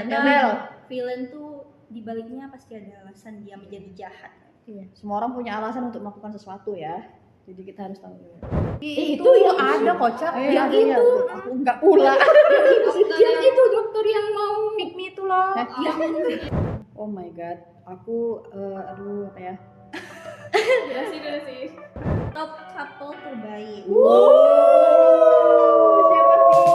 ternyata villain tuh dibaliknya pasti ada alasan dia menjadi jahat. Iya, semua orang punya alasan untuk melakukan sesuatu ya. Jadi kita harus tahu. Itu yang ada kocak. Yang itu aku enggak pula. Yang itu dokter yang mau pick me itu loh. Oh my god, aku aduh apa ya? Udah sih. Top couple terbaik. Siapa sih?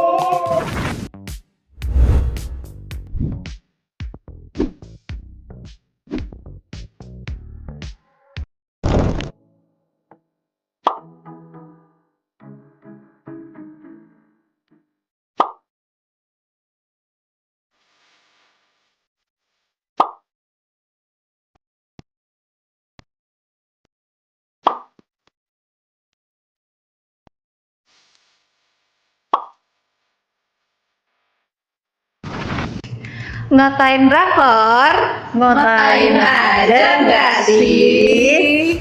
Ngatain drakor? Ngotain aja nggak sih?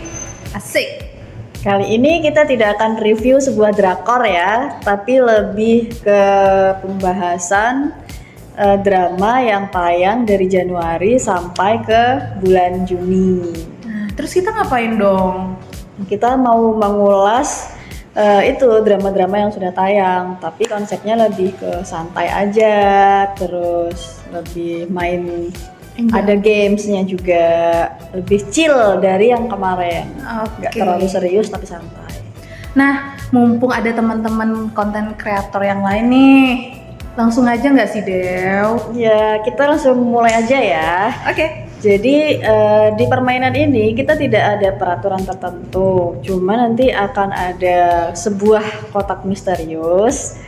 Asik. Kali ini kita tidak akan review sebuah drakor ya, tapi lebih ke pembahasan drama yang tayang dari Januari sampai ke bulan Juni. Nah, terus kita ngapain dong? Kita mau mengulas itu drama-drama yang sudah tayang, tapi konsepnya lebih ke santai aja, terus lebih main. Ada gamesnya juga, lebih chill dari yang kemarin. Nggak terlalu serius tapi santai. Nah, mumpung ada teman-teman konten kreator yang lain nih, langsung aja nggak sih Dew? Ya, kita langsung mulai aja ya. Oke. Jadi di permainan ini kita tidak ada peraturan tertentu, cuma nanti akan ada sebuah kotak misterius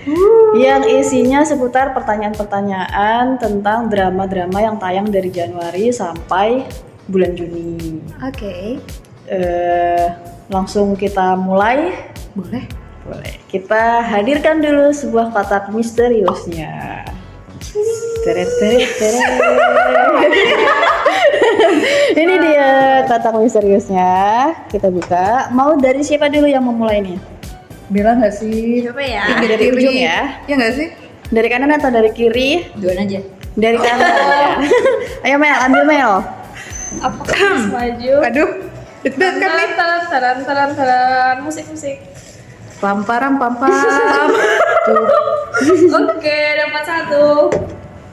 yang isinya seputar pertanyaan-pertanyaan tentang drama-drama yang tayang dari Januari sampai bulan Juni. Oke. Langsung kita mulai. Boleh. Boleh. Kita hadirkan dulu sebuah kotak misteriusnya. Teret. Ini dia kotak misteriusnya. Kita buka. Mau dari siapa dulu yang memulai nih? Bella nggak sih? Coba ya. Dari ujung ya. Ya nggak sih? Dari kanan atau dari kiri? Duaan aja. Dari kanan. Ayo Mel, ambil Mel. Apakah harus maju? Aduh, deg-degan nih. Taran, musik. Pamparam. Oke, dapat satu.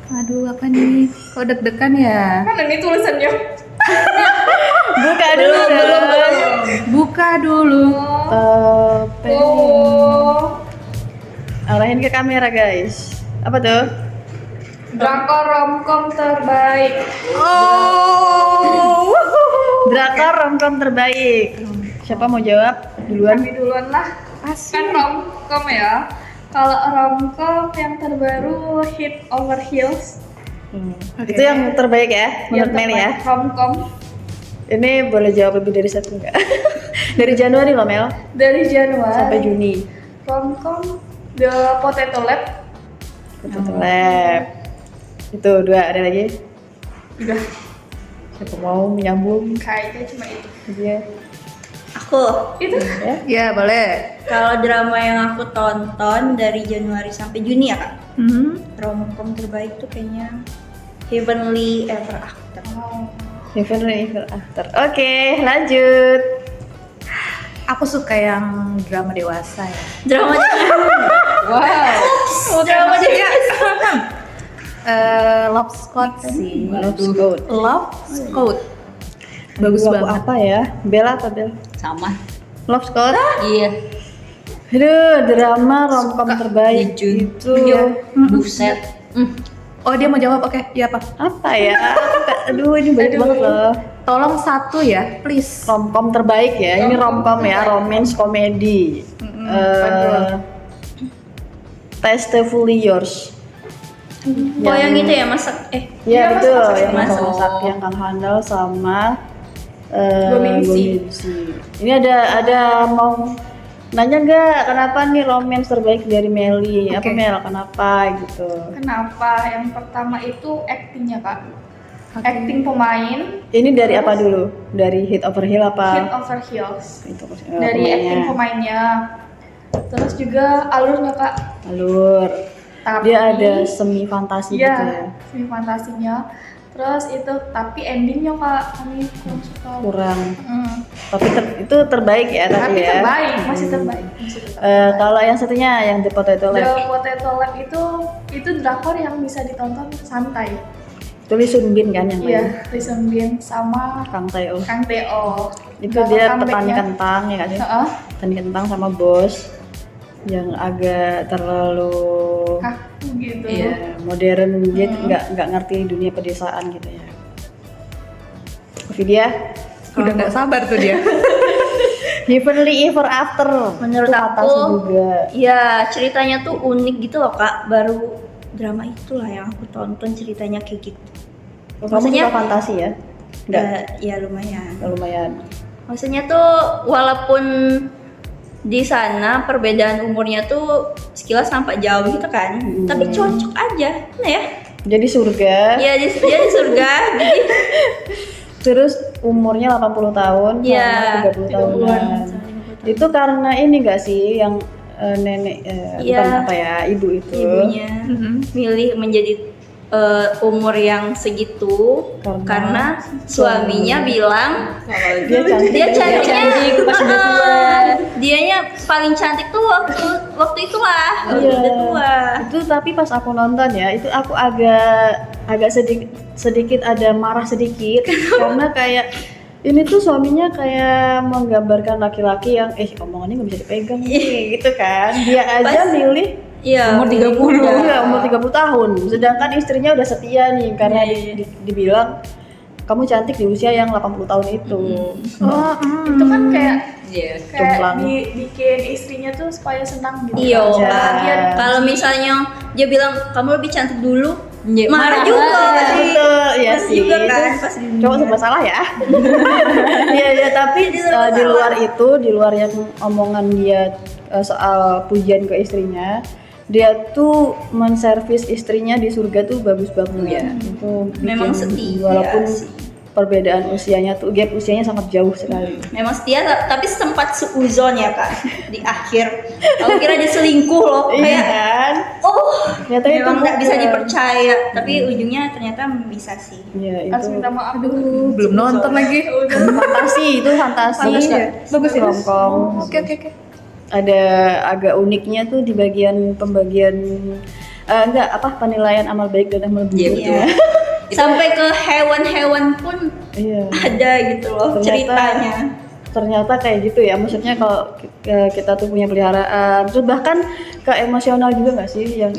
Aduh, apa nih? Kok deg-degan ya? Kan ini tulisannya. Buka dulu. Buka dulu. Oh, Arahin ke kamera guys. Apa tuh? drakor romcom terbaik. Oh. Drakor romcom terbaik. Siapa mau jawab duluan? Kami duluan lah. Asik. Kan romcom ya. Kalau romcom yang terbaru Head Over Heels. Oke. Itu yang terbaik ya menurut Mel ya. Romcom Ini boleh jawab lebih dari satu enggak? Dari Januari loh Mel dari Januari sampai Juni. Romcom The Potato Lab. Potato Lab. Itu dua, ada lagi? Udah, Siapa mau menyambung? kayaknya cuma itu. Dia. Aku. Itu Ya. Ya, boleh. Kalau drama yang aku tonton dari Januari sampai Juni ya kak, romcom terbaik tuh kayaknya Heavenly Ever After. Heaven and Ever After. Oke, lanjut. Aku suka yang drama dewasa ya. Drama wow. drama Love Squad sih. Love Squad. Love Squad. Bagus Lagu banget. apa ya? Bella atau Bel? sama. Love Squad. Iya. Aduh, drama romcom terbaik Jun. itu Buset. Oh, dia mau jawab. Oke, iya apa? apa ya? Aduh, ini banyak banget loh. Tolong satu ya, please. Romcom terbaik ya. Ini romcom ya, romance komedi. Tastefully Yours. Oh yang itu ya masak. Ya betul, yang masak. masak yang Kang Handal sama Gominsi. Gominsi. Ini ada mau nanya nggak kenapa nih romance terbaik dari Meli? Apa Oke. Mel? Kenapa gitu? Kenapa? Yang pertama itu actingnya kak. Acting pemain. Ini dari apa dulu? Dari Head Over Hill apa? Head Over Heels. Itu Dari acting pemainnya. Terus juga alurnya kak. alur. Tapi Dia ada semi fantasi gitu ya. iya, semi fantasinya. Terus itu tapi endingnya Kak kami kurang suka. Kurang. Mm. Tapi itu terbaik ya Tapi tapi ya. terbaik, masih terbaik. Masih terbaik. Kalau yang satunya yang The Potato The Lab, Potato Lab itu drakor yang bisa ditonton santai. itu Lee Sun Bin kan yang main. Iya, Lee Sun Bin sama Kang Tae-oh. Kang Teo. Itu Drakor dia comeback-nya. petani kentang ya kan? Heeh. Petani kentang sama bos yang agak terlalu Kaku gitu. iya, modern, dia nggak ngerti dunia pedesaan gitu ya. Vidya, Udah nggak sabar tuh dia. Heavenly Ever After. Menurut Itu fantasi aku, juga. ya ceritanya tuh unik gitu loh Kak. Baru drama itulah yang aku tonton ceritanya kayak gitu. Kamu Maksudnya- suka fantasi ya? Enggak, Ya lumayan. lumayan. Maksudnya tuh walaupun di sana perbedaan umurnya tuh sekilas nampak jauh gitu kan, tapi cocok aja, nah ya. Jadi surga. Iya dia di surga, jadi Terus umurnya 80 tahun Iya, sama 30 tahunan. Itu karena ini enggak sih yang nenek Iya. bukan apa ya, ibu itu. ibunya milih menjadi umur yang segitu Karena suaminya bilang Dia cantik. dia cantiknya pas udah tua. dianya paling cantik tuh waktu itulah waktu Iya. udah tua. Itu tapi pas aku nonton ya, itu aku agak sedikit ada marah sedikit karena kayak ini tuh suaminya kayak menggambarkan laki-laki yang omongannya nggak bisa dipegang nih gitu kan. Dia aja Pas- milih Iya, Umur 30. iya, umur 30 tahun. Sedangkan istrinya udah setia nih karena dibilang kamu cantik di usia yang 80 tahun itu. Oh, Itu kan kayak Iya. Jomplang. bikin istrinya tuh supaya senang gitu. Iya, Aja. Kak. Kalau misalnya dia bilang kamu lebih cantik dulu, Iya, marah marah. juga pasti. Betul, iya Pasti sih. juga kan, Itu pasti cowok serba salah ya. Iya, ya, tapi di luar itu, di luar yang omongan dia soal pujian ke istrinya, dia tuh menservis istrinya di surga tuh bagus banget ya. Itu bikin- Memang setia walaupun sih. perbedaan usianya tuh gap usianya sangat jauh sekali. Memang setia tapi sempat seuzon ya Kak di akhir. Aku kira dia selingkuh loh, Iya kayak kan? oh Ternyata itu memang nggak bisa bukan. dipercaya, tapi ujungnya ternyata bisa sih. Iya, Harus itu minta maaf. Belum nonton lagi. fantasi, itu fantasi. Bagus, Kak. Bagus ya. Romcom. Oke. Ada agak uniknya tuh di bagian pembagian enggak apa penilaian amal baik dan amal buruk Iya. ya. Sampai ke hewan-hewan pun Iya. ada gitu loh ceritanya. Ternyata kayak gitu ya. Maksudnya kalau kita tuh punya peliharaan, terus bahkan ke emosional juga nggak sih yang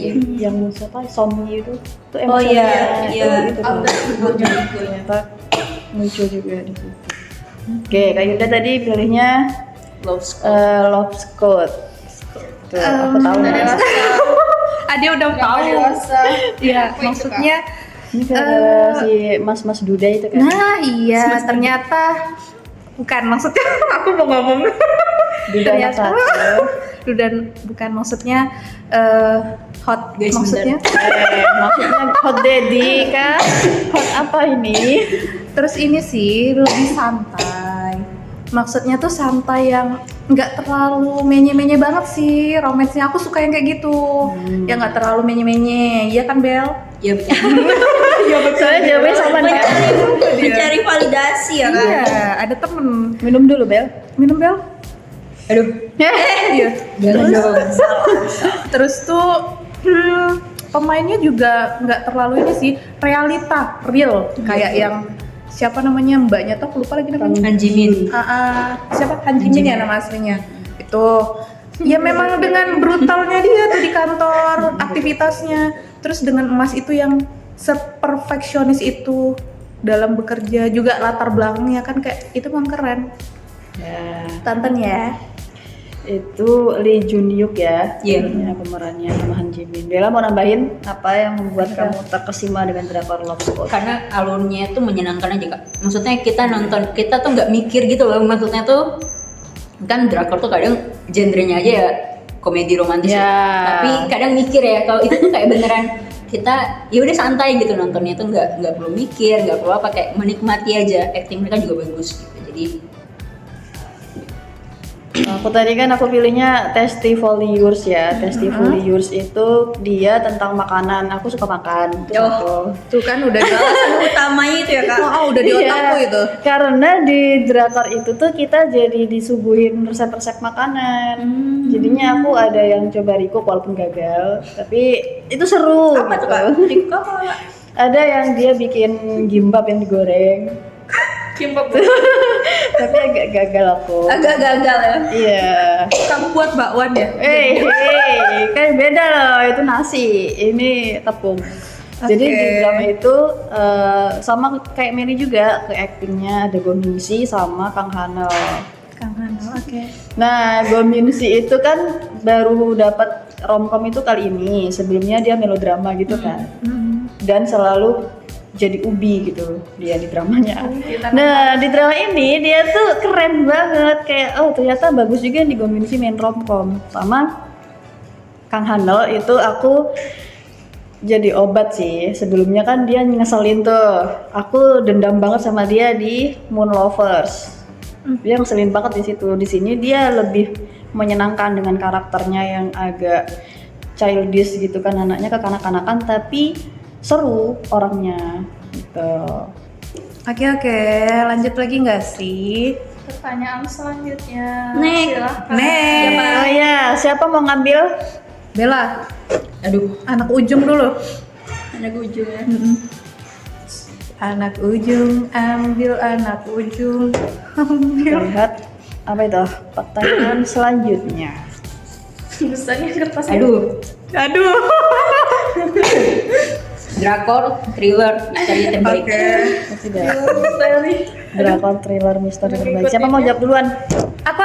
siapa Somni itu tuh Oh emosional. iya, Itu tuh. Ternyata muncul juga di situ. Oke, Kak Yuda tadi pilihnya Love Squad. Tuh, aku tahu nih. Dia udah tahu. Dewasa. Iya, Apa itu, maksudnya Ini gara-gara si Mas Duda itu kan. nah iya ternyata bukan maksudnya aku mau ngomong Duda anak ternyata satu. dan bukan maksudnya hot Guys, maksudnya Maksudnya hot daddy kan? Hot apa ini? terus ini sih lebih santai maksudnya tuh santai yang nggak terlalu menye-menye banget sih romansnya aku suka yang kayak gitu yang nggak terlalu menye-menye iya kan Bel Ya betul. Soalnya jawabnya sama nih. Kak. Mencari validasi ya Kak. iya ada temen Minum dulu Bel. minum Bel Aduh. iya terus tuh pemainnya juga nggak terlalu ini sih realita real kayak yang siapa namanya mbaknya tuh aku lupa lagi namanya Han Jimin. siapa Han Jimin ya nama aslinya itu ya memang dengan brutalnya dia tuh di kantor aktivitasnya terus dengan emas itu yang seperfeksionis itu dalam bekerja juga latar belakangnya kan kayak itu memang keren Ya, tonton ya itu Lee Jun Hyuk ya. Iya. Ini pemerannya sama Han Ji Min. Bella mau nambahin apa yang membuat kamu terkesima dengan drakor Love Squad? Karena alurnya itu menyenangkan aja Kak. Maksudnya kita nonton, kita tuh nggak mikir gitu loh. Maksudnya tuh kan drakor tuh kadang genrenya aja ya komedi romantis Ya. tapi kadang mikir ya kalau itu tuh kayak beneran kita ya udah santai gitu nontonnya tuh nggak perlu mikir, nggak perlu apa, kayak menikmati aja. Acting mereka juga bagus gitu. Jadi Aku tadi kan aku pilihnya Testifoliurs ya. Testifoliurs itu dia tentang makanan. Aku suka makan. Terus aku Tuh kan udah di Alasan utamanya itu ya kak. udah di Iya, otakku itu. karena di drakor itu tuh kita jadi disuguhin resep-resep makanan. Jadinya aku ada yang coba recook walaupun gagal, tapi itu seru. Apa tuh gitu. kak? Riko apa? Ada yang dia bikin gimbap yang digoreng, Kimbap. tapi agak gagal aku. Agak gagal ya. Iya. Kamu buat bakwan ya? Hey, kan beda loh, itu nasi, ini tepung. Jadi Oke. di drama itu sama kayak Mary juga, ke actingnya ada Go Min-si sama Kang Hanel. Kangen, oke. Nah, Go Min-si itu kan baru dapat romcom itu kali ini. Sebelumnya dia melodrama gitu kan. Dan selalu jadi ubi gitu dia di dramanya. Nah, di drama ini dia tuh keren banget, kayak oh ternyata bagus juga yang di Go Min-si main romcom. Sama Kang Hanel itu aku jadi obat sih. Sebelumnya kan dia ngeselin tuh. Aku dendam banget sama dia di Moon Lovers. Dia ngeselin banget di situ. Di sini dia lebih menyenangkan dengan karakternya yang agak childish gitu kan, anaknya kekanak-kanakan tapi seru orangnya gitu. Oke, lanjut lagi nggak sih? Pertanyaan selanjutnya. Next. Silahkan. Nek, Oh ya, siapa mau ngambil? Bella, Aduh, anak ujung dulu. Ada ujungnya. Anak ujung, ambil anak ujung. Lihat apa itu? Pertanyaan selanjutnya. Busanya kertas. aduh. Aduh. Drakor, thriller, misteri terbaik. Sudah. Misteri. Drakor thriller misteri terbaik. Siapa mau jawab duluan? Aku.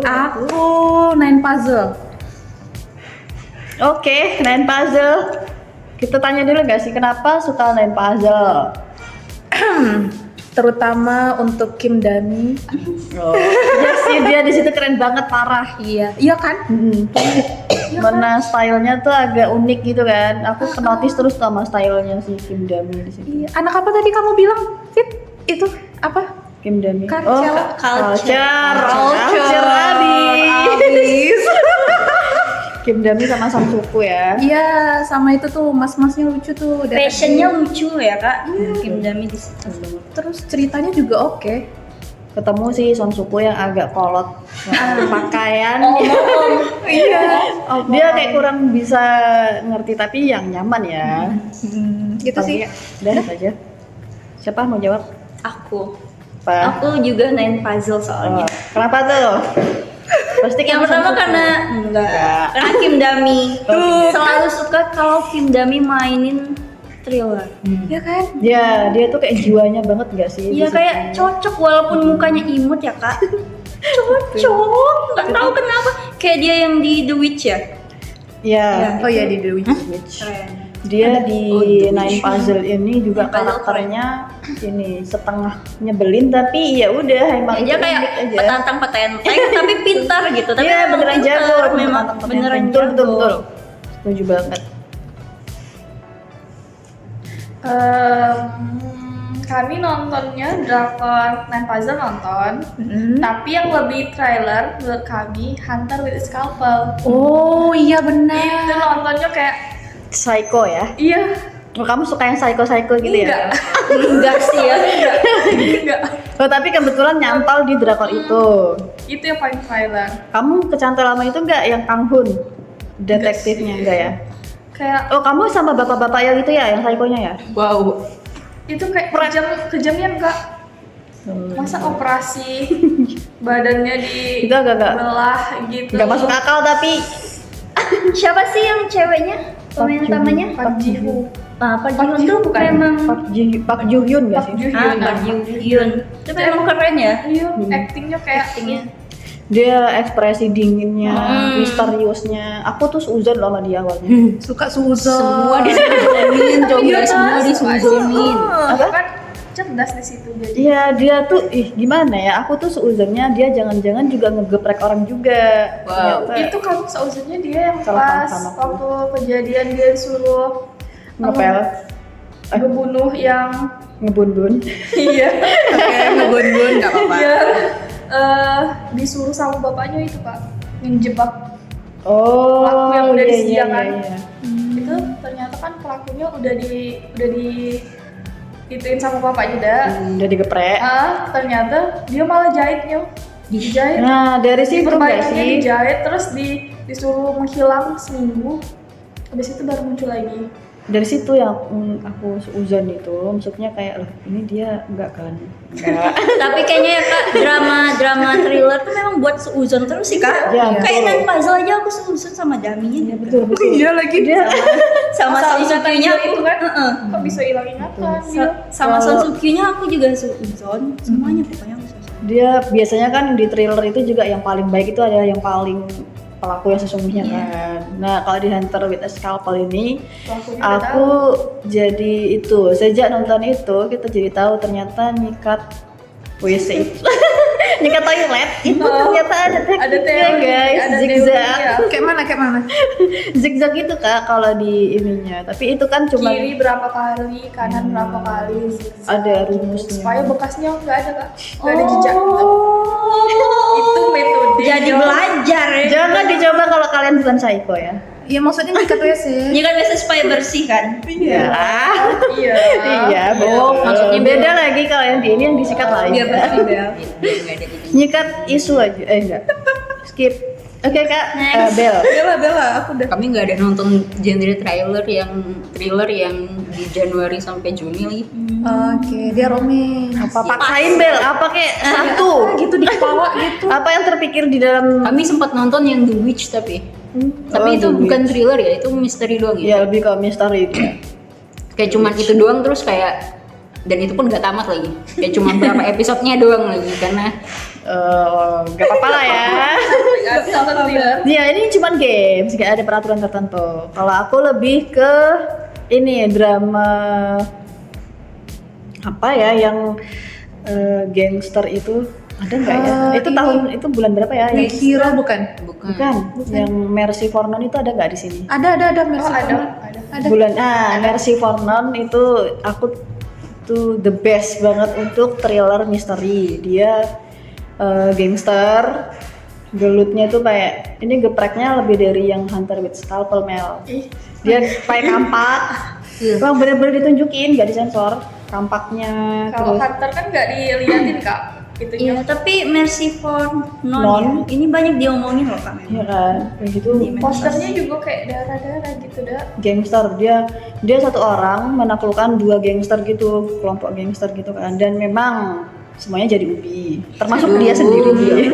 Aku Nine Puzzle. Oke, Nine Puzzle. Kita tanya dulu gak sih kenapa suka Nine Puzzle? Terutama untuk Kim Dami. Oh, iya sih dia di situ keren banget parah. Iya kan? Mana stylenya tuh agak unik gitu kan. Aku kenotis terus sama stylenya si Kim Dami di situ. Iya. Anak apa tadi kamu bilang? Fit, itu apa? Kim Dami. Culture. Culture abis. Kim Dami sama Sang Suku ya. Iya, sama itu tuh mas-masnya lucu tuh. Fashionnya lucu ya kak. Kim Dami di situ. Terus ceritanya juga oke. Ketemu si Son Suku yang agak kolot pakaian. Iya. Dia kayak kurang bisa ngerti tapi yang nyaman ya. Gitu sih. Udah aja. Siapa mau jawab? Aku. Apa? Aku juga Nine Puzzle soalnya. Oh, kenapa tuh? Pasti Yang pertama karena karena Kim Dami. Selalu suka kalau Kim Dami mainin thriller. Iya kan? Ya, dia tuh kayak jiwanya banget gak sih? Iya kayak cocok walaupun mukanya imut ya kak. Cocok. Nggak tahu kenapa. Kayak dia yang di The Witch ya. Ya, Oh iya di The Witch. Keren. dia di Nine Puzzle ini juga Puzzle karakternya ini setengah nyebelin tapi ya udah emang Dia itu kayak unik aja. petantang tapi pintar gitu. Tapi Iya memang beneran pintar, jago, memang petantang beneran betul, jago. betul. Setuju banget. Kami nontonnya drakor Nine Puzzle nonton, tapi yang lebih trailer menurut kami Hunter with Scalpel. Oh iya Itu benar. nontonnya kayak Psycho ya. iya, Oh, kamu suka yang psycho-psycho gitu ya? Enggak sih ya. enggak. Oh, tapi kebetulan nyantol di drakor itu. Itu yang paling trailer. Kamu kecantol lama itu enggak yang Kang Hun? Detektifnya enggak ya? Kayak Oh, kamu sama bapak-bapak yang itu ya, yang psychonya ya? Wow. itu kayak kejamnya enggak. Masa operasi badannya di Itu agak-agak belah gitu. enggak masuk akal tapi Siapa sih yang ceweknya? Pemain utamanya? Park Ji Woo. Pak Park Ji Ji Hoon Woo tuh bukan? memang Park Ju Hyun enggak sih? Park Ji Hoon. Itu memang keren ya. Iya, actingnya kayak Actingnya. Dia ekspresi dinginnya, misteriusnya. Aku tuh seuzon loh sama dia awalnya. Suka suzon. Semua disuzonin, coba semua disuzonin. Apa? Kan cerdas di situ jadi. Iya, dia tuh gimana ya? Aku tuh seuzonnya dia jangan-jangan juga ngegeprek orang juga. Wow. Ternyata Itu kamu seuzurnya dia yang Salah pas sama aku. waktu kejadian dia disuruh ngepel, ngebunuh yang ngebun-bun. iya oke, ngebun-bun nggak apa-apa. Dia disuruh sama bapaknya itu kak, yang jebak. Oh, Pelaku yang udah iya, disediakan. iya. Itu ternyata kan pelakunya udah di ituin sama bapak juga. Udah digeprek. Ternyata dia malah jahitnya. Dijahit. Nah, dari situ nggak Perbaikannya sih? dijahit terus disuruh menghilang seminggu. Habis itu baru muncul lagi. Dari situ yang aku seuzon itu, maksudnya kayak, loh, ini dia enggak kan? Enggak. Tapi kayaknya ya kak, drama thriller tuh memang buat seuzon terus sih kak. Iya, Kayak betul. Nan puzzle aja aku seuzon sama Daminya. Betul, betul. Iya lagi. Dia Sama Sonsukyunya aku itu kan. Kok bisa hilang ingatan dia? sama Sonsukyunya aku juga seuzon. Semuanya pokoknya aku seuzon. dia biasanya kan di thriller itu juga yang paling baik itu adalah yang paling pelaku yang sesungguhnya kan. Nah, kalau di Hunter with a Scalpel ini Pelakunya udah aku jadi itu sejak nonton itu kita jadi tahu ternyata nyikat WC itu nyikat toilet itu ternyata ada ada tekniknya teori, guys, ada zigzag teorinya. Kayak mana? zigzag itu kak kalau di ininya, tapi itu kan cuma Kiri berapa kali, kanan berapa kali, ada rumusnya. supaya bekasnya nggak ada kak, nggak ada jejak gitu. Itu metode. Jadi belajar ya. Jangan dicoba kalau kalian bukan psycho ya. Iya maksudnya nyikat WC. Ini kan biasa supaya bersih kan. Iya. Iya. Iya, Oh, maksudnya beda lagi kalau yang di ini yang disikat lain. Biar bersih Bel. Biar nggak ada gitu. Nyikat isu aja, enggak. Skip. Oke kak, Next. Bel. Bella, aku udah. Kami nggak ada nonton genre thriller yang di Januari sampai Juni lagi. Oke, dia romance. Apa paksain Bel? Apa kek satu? Gitu di kepala gitu. Apa yang terpikir di dalam? Kami sempat nonton yang The Witch tapi Oh, itu The bukan Witch. thriller ya, itu misteri doang ya. Ya lebih ke misteri itu. Kayak cuman itu doang terus kayak, dan itu pun nggak tamat lagi. Kayak cuma berapa episodenya doang lagi karena Gak apa-apa lah ya. Nonton thriller. Ya ini cuma games, gak ada peraturan tertentu. Kalau aku lebih ke ini drama apa ya yang gangster itu ada nggak ya? Itu ini. tahun itu bulan berapa ya? Big Hero bukan? Bukan. Yang Mercy for None itu ada nggak di sini? Ada Oh, Mercy. ada. Ada. Bulan Mercy for None itu aku itu the best banget untuk thriller misteri. Dia gangster, gelutnya tuh kayak ini gepreknya lebih dari yang Hunter with Scalpel Mel. Dia pakai kampak. Bang bener-bener ditunjukin, nggak disensor kampaknya. Kalau Terus Hunter kan nggak diliatin kak, itunya. Iya, tapi Mercy for Non. Non ya. Ini banyak diomongin loh kak. iya kan, kayak gitu. Posternya juga kayak darah-darah gitu dah. Gangster dia satu orang menaklukkan dua gangster gitu, kelompok gangster gitu kan, dan memang semuanya jadi ubi, termasuk dia sendiri dia.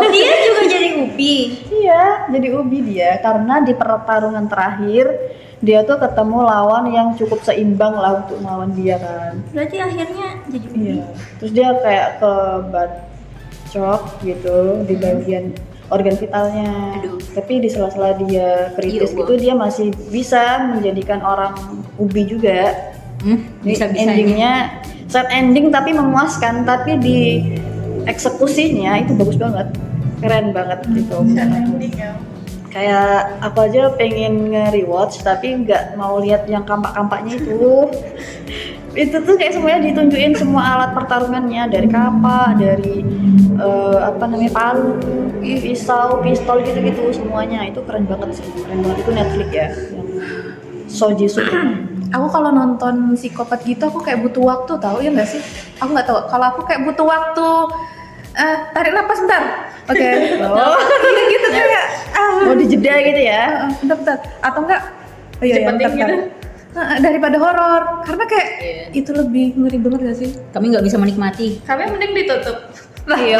Dia juga jadi ubi. Iya, jadi ubi dia karena di pertarungan terakhir dia tuh ketemu lawan yang cukup seimbang lah untuk melawan dia kan. Berarti akhirnya jadi ubi. Iya. Terus dia kayak ke bacok gitu di bagian organ vitalnya. Tapi di sela-sela dia kritis Iya, gitu dia masih bisa menjadikan orang ubi juga. Bisa-bisa Endingnya sad ending tapi memuaskan, tapi di eksekusinya itu bagus banget, keren banget gitu. Ending ya. Kayak aku aja pengen nge-rewatch tapi nggak mau lihat yang kampak-kampaknya itu. Itu tuh kayak semuanya ditunjukin semua alat pertarungannya, dari kapak, dari apa namanya palu, pisau, pistol gitu-gitu semuanya. Itu keren banget sih, keren banget. Itu Netflix ya, yang Sojitsu. Aku kalau nonton psikopat gitu aku kayak butuh waktu tahu ya nggak sih? Aku nggak tahu. Kalau aku kayak butuh waktu tarik napas bentar. Oke. Oh, gitu kayak mau dijeda gitu ya? bentar. Atau enggak? Oh iya, Cepetin bentar. gitu. Daripada horor. Karena kayak Iya. itu lebih ngeri banget gak sih? Kami nggak bisa menikmati. Kami mending ditutup. Iya.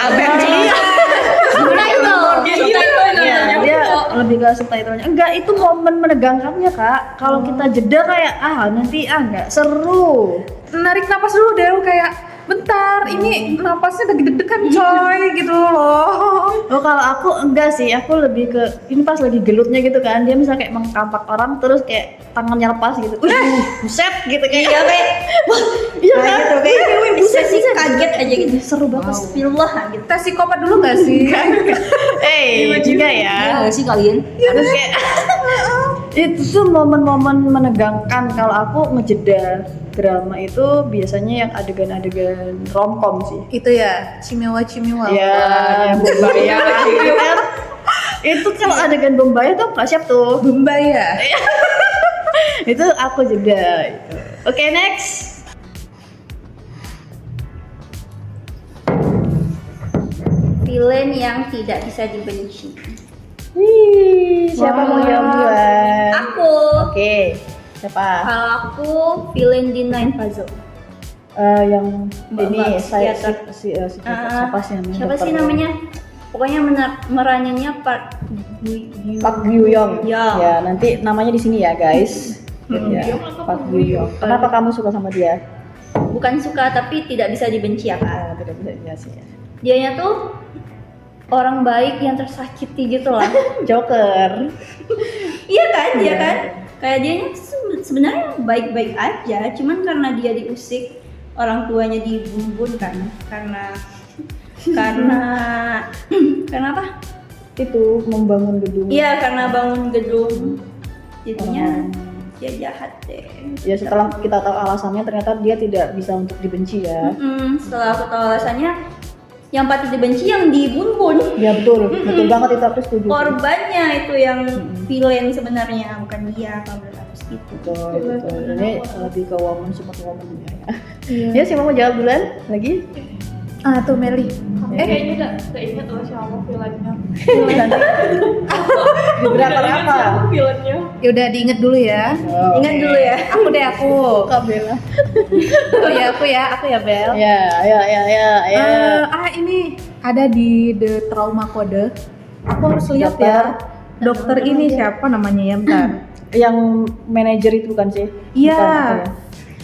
Iya, dia lebih ke subtitlenya. Enggak, itu momen menegangkannya kak. Kalau kita jeda kayak nanti nggak seru. Narik napas dulu deh kayak bentar, ini napasnya lagi deg-degan coy gitu loh. Oh kalau aku enggak sih, aku lebih ke ini pas lagi gelutnya gitu kan, dia misalnya kayak mengkampak orang terus kayak tangannya lepas gitu, buset gitu kayak. Iya kayak Iya kan? gitu kayak buset sih kaget aja gitu. Seru banget. Astagfirullah gitu. Tes psikopat dulu gak sih? Juga ya. Iya nggak sih kalian? Terus kayak Itu tuh momen-momen menegangkan. Kalau aku ngejeda drama itu biasanya yang adegan-adegan romcom sih. Itu ya, Cimewa. Ya, yang Bombaya gitu kan. Itu kalau adegan Bombaya tuh nggak siap tuh. Bumbaya. Itu aku jeda itu. Oke, next. Villain yang tidak bisa dibenci. Wih, siapa mau jawab duluan? Aku. Oke, siapa? Kalau aku villain di Nine Puzzle. Yang ini saya psikiater. siapa sih namanya? Siapa sih Dokter- namanya? Pokoknya meraninnya Park Pak Gyu-yong. Ya. Ya, nanti namanya di sini ya, guys. Ya, Pak Gyu-yong. Kenapa kamu suka sama dia? Bukan suka tapi tidak bisa dibenci ya kak. Tidak bisa dijelasin ya. Dianya tuh orang baik yang tersakiti gitu lah. Joker. Iya kan, dia kan. Kayak dia sebenarnya baik-baik aja, cuman karena dia diusik orang tuanya dibunuh kan, karena karena apa? Itu membangun gedung. Iya, karena bangun gedung. Jadinya Oh. dia jahat deh. Ya setelah kita tahu alasannya ternyata dia tidak bisa untuk dibenci ya. Setelah aku tahu alasannya, yang patut dibenci yang dibunuh. Ya betul, betul banget itu aku setuju. Korbannya itu yang villain sebenarnya, bukan dia kalau menurut aku sih gitu. Betul, betul. Ini lebih ke woman support woman ya. Ya siapa mau jawab duluan lagi? Ah tuh Meli. Kayaknya udah ingat loh siapa filmnya. Di berapa apa? Filmnya. Ya udah diinget dulu ya. Oh, Ingat dulu ya. Aku. Kak Bella. Aku ya Bel. Ya. Ini ada di The Trauma Code. Aku harus lihat ya. Dokter ini siapa namanya ya, bentar. Yang manajer itu bukan sih? Iya. Bukan, apa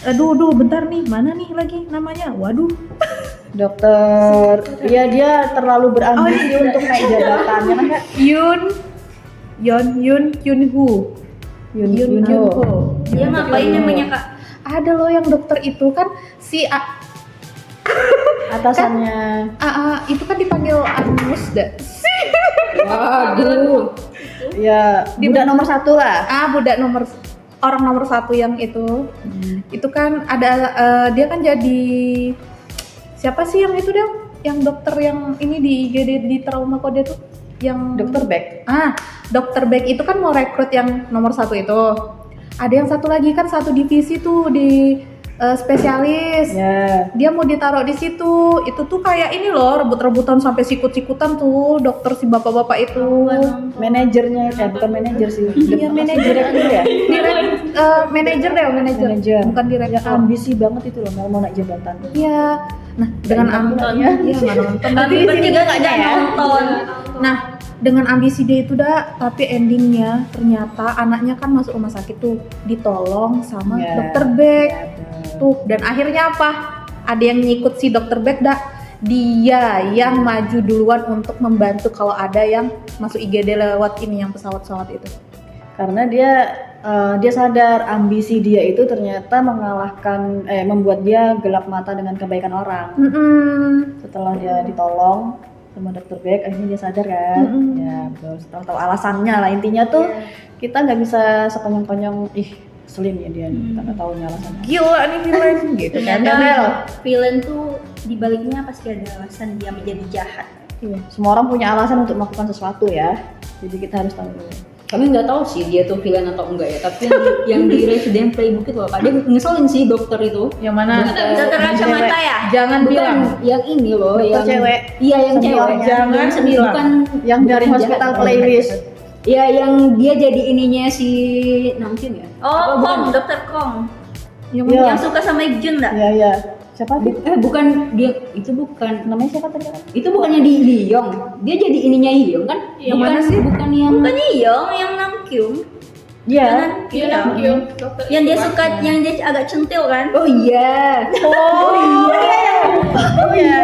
ya? Aduh, bentar nih. Mana nih lagi namanya? Waduh. Dokter, ya dia terlalu berambisi untuk naik jabatannya kan Kak? Yun Hu. Dia ngapain namanya kak? Ada loh yang dokter itu kan si Atasannya. itu kan dipanggil Anus dah. Waduh. Ya, budak nomor 1 lah. Budak orang nomor 1 yang itu. Itu kan ada dia kan jadi siapa sih yang itu deh? Yang dokter yang ini di IGD di Trauma Code tuh yang Dokter Beck. Dokter Beck itu kan mau rekrut yang nomor 1 itu. Ada yang satu lagi kan satu divisi tuh di spesialis. Ya. Dia mau ditaruh di situ. Itu tuh kayak ini loh, rebut-rebutan sampai sikut-sikutan tuh dokter si bapak-bapak itu. Manajernya, bukan manajer sih. Iya, manajer. Direktur ya. Manajer deh, manajer. Bukan Ya direktur. ambisi banget itu loh, mau naik jabatan. Iya. Nah, dengan nonton. Iya, nggak nonton. Tapi bertiga nggak nonton. Nah, dengan ambisi dia itu tapi endingnya ternyata anaknya kan masuk rumah sakit tuh, ditolong sama Ya. dokter Beck. Ya, Tuh, dan akhirnya apa? Ada yang ngikut si dokter Beck dia yang maju duluan untuk membantu kalau ada yang masuk IGD lewat ini yang pesawat-pesawat itu. karena dia sadar ambisi dia itu ternyata membuat dia gelap mata dengan kebaikan orang. Setelah dia ditolong sama dokter Beck, akhirnya dia sadar kan. Ya betul, setelah tahu alasannya lah, intinya tuh kita nggak bisa sekonyong-konyong selin ya dia, kita nggak tahu alasannya. Gila nih villain gitu kan. Ternyata villain tuh dibaliknya pasti ada alasan dia menjadi jahat. Iya, semua orang punya alasan untuk melakukan sesuatu ya, jadi kita harus tahu dulu. Kami nggak tahu sih dia tuh villain atau enggak ya, tapi yang di Resident Playbook itu apa? Dia ngeselin sih dokter itu. Yang mana? Dokter kacamata ya? Jangan Bukan bilang. yang ini loh, Dokter yang cewek. Iya, yang cewek. Seniornya. Jangan bilang. Bukan Yang dari bukan hospital jahat. playlist. Iya, yang dia jadi ininya si Namjoon ya? Oh, Apa, Kong, Dokter Kong. Iya. Yang suka sama Ikjun dah. Iya iya. Siapa tuh? Bukan dia, itu bukan. Namanya siapa tadi? Itu bukannya di Hyeong. Dia jadi ininya Hyeong kan? Yang Bukan- mana sih? Bukan yang Bukan Yong, yang Namkyung. Iya. Iya. Yang dia suka, yang dia agak centil kan? Oh iya. Iya.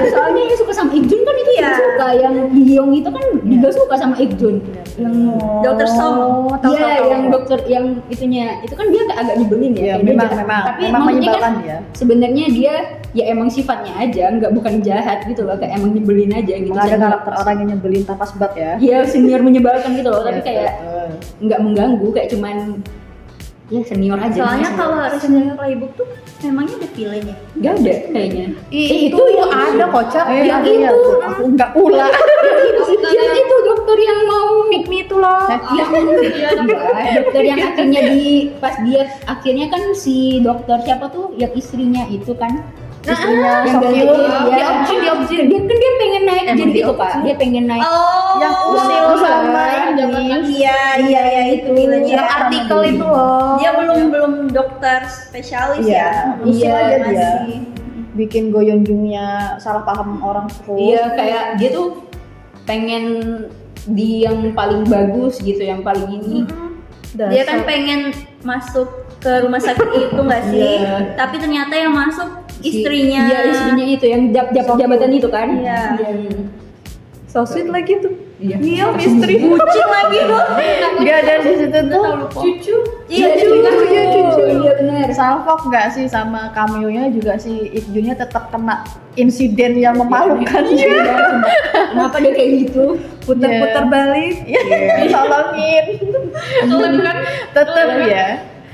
Soalnya yang suka sama Ikjun kan itu yang suka, yang Hyeong itu kan juga suka sama Ikjun. Yang Dokter Song. Iya, yang dokter yang itunya itu kan dia agak nyebelin ya. Iya, kayak dia memang jahat. memang Tapi memang maksudnya menyebalkan kan dia. sebenarnya dia ya emang sifatnya aja, bukan jahat gitu loh, kayak emang nyebelin aja gitu. Ada Senior- karakter orang yang nyebelin tanpa sebab ya. Iya, senior menyebalkan gitu loh, tapi Iya, kayak betul. nggak mengganggu, kayak cuman ya senior aja. Soalnya Senior. kalau Resident Playbook tuh memangnya ada villain ya? nggak ada kayaknya. Itu yang ada kocak. Yang Yang itu aku nggak pula. Yang itu dokter yang mau pick me itu loh. dokter yang akhirnya pas dia akhirnya kan si dokter siapa tuh yang istrinya itu kan Istrinya yang Sokyun, gantiin dia kan dia pengen naik jadi gitu Kak, dia pengen naik Oh, yang usil sama ini. iya itu villainnya. Yang artikel itu loh. Dia belum dokter spesialis ya. Iya, usil aja dia. Masih. Bikin Goyeonjungnya salah paham orang terus. iya kayak dia tuh pengen di yang paling bagus gitu, yang paling ini. Dia kan pengen masuk ke rumah sakit itu nggak sih? Iya. Tapi ternyata yang masuk Si- istrinya. iya istrinya itu yang jabatan itu kan. Iya. So sweet lagi tuh. Iya. Iya, misteri. Bucin lagi tuh. Dia ada di situ tuh. Cucu. Iya, Iya benar. Salfok nggak sih sama cameo-nya juga si Ik-junnya tetap kena insiden yang memalukan. Kenapa dia kayak gitu? Putar-putar balik. Iya, tolongin. Tetap ya.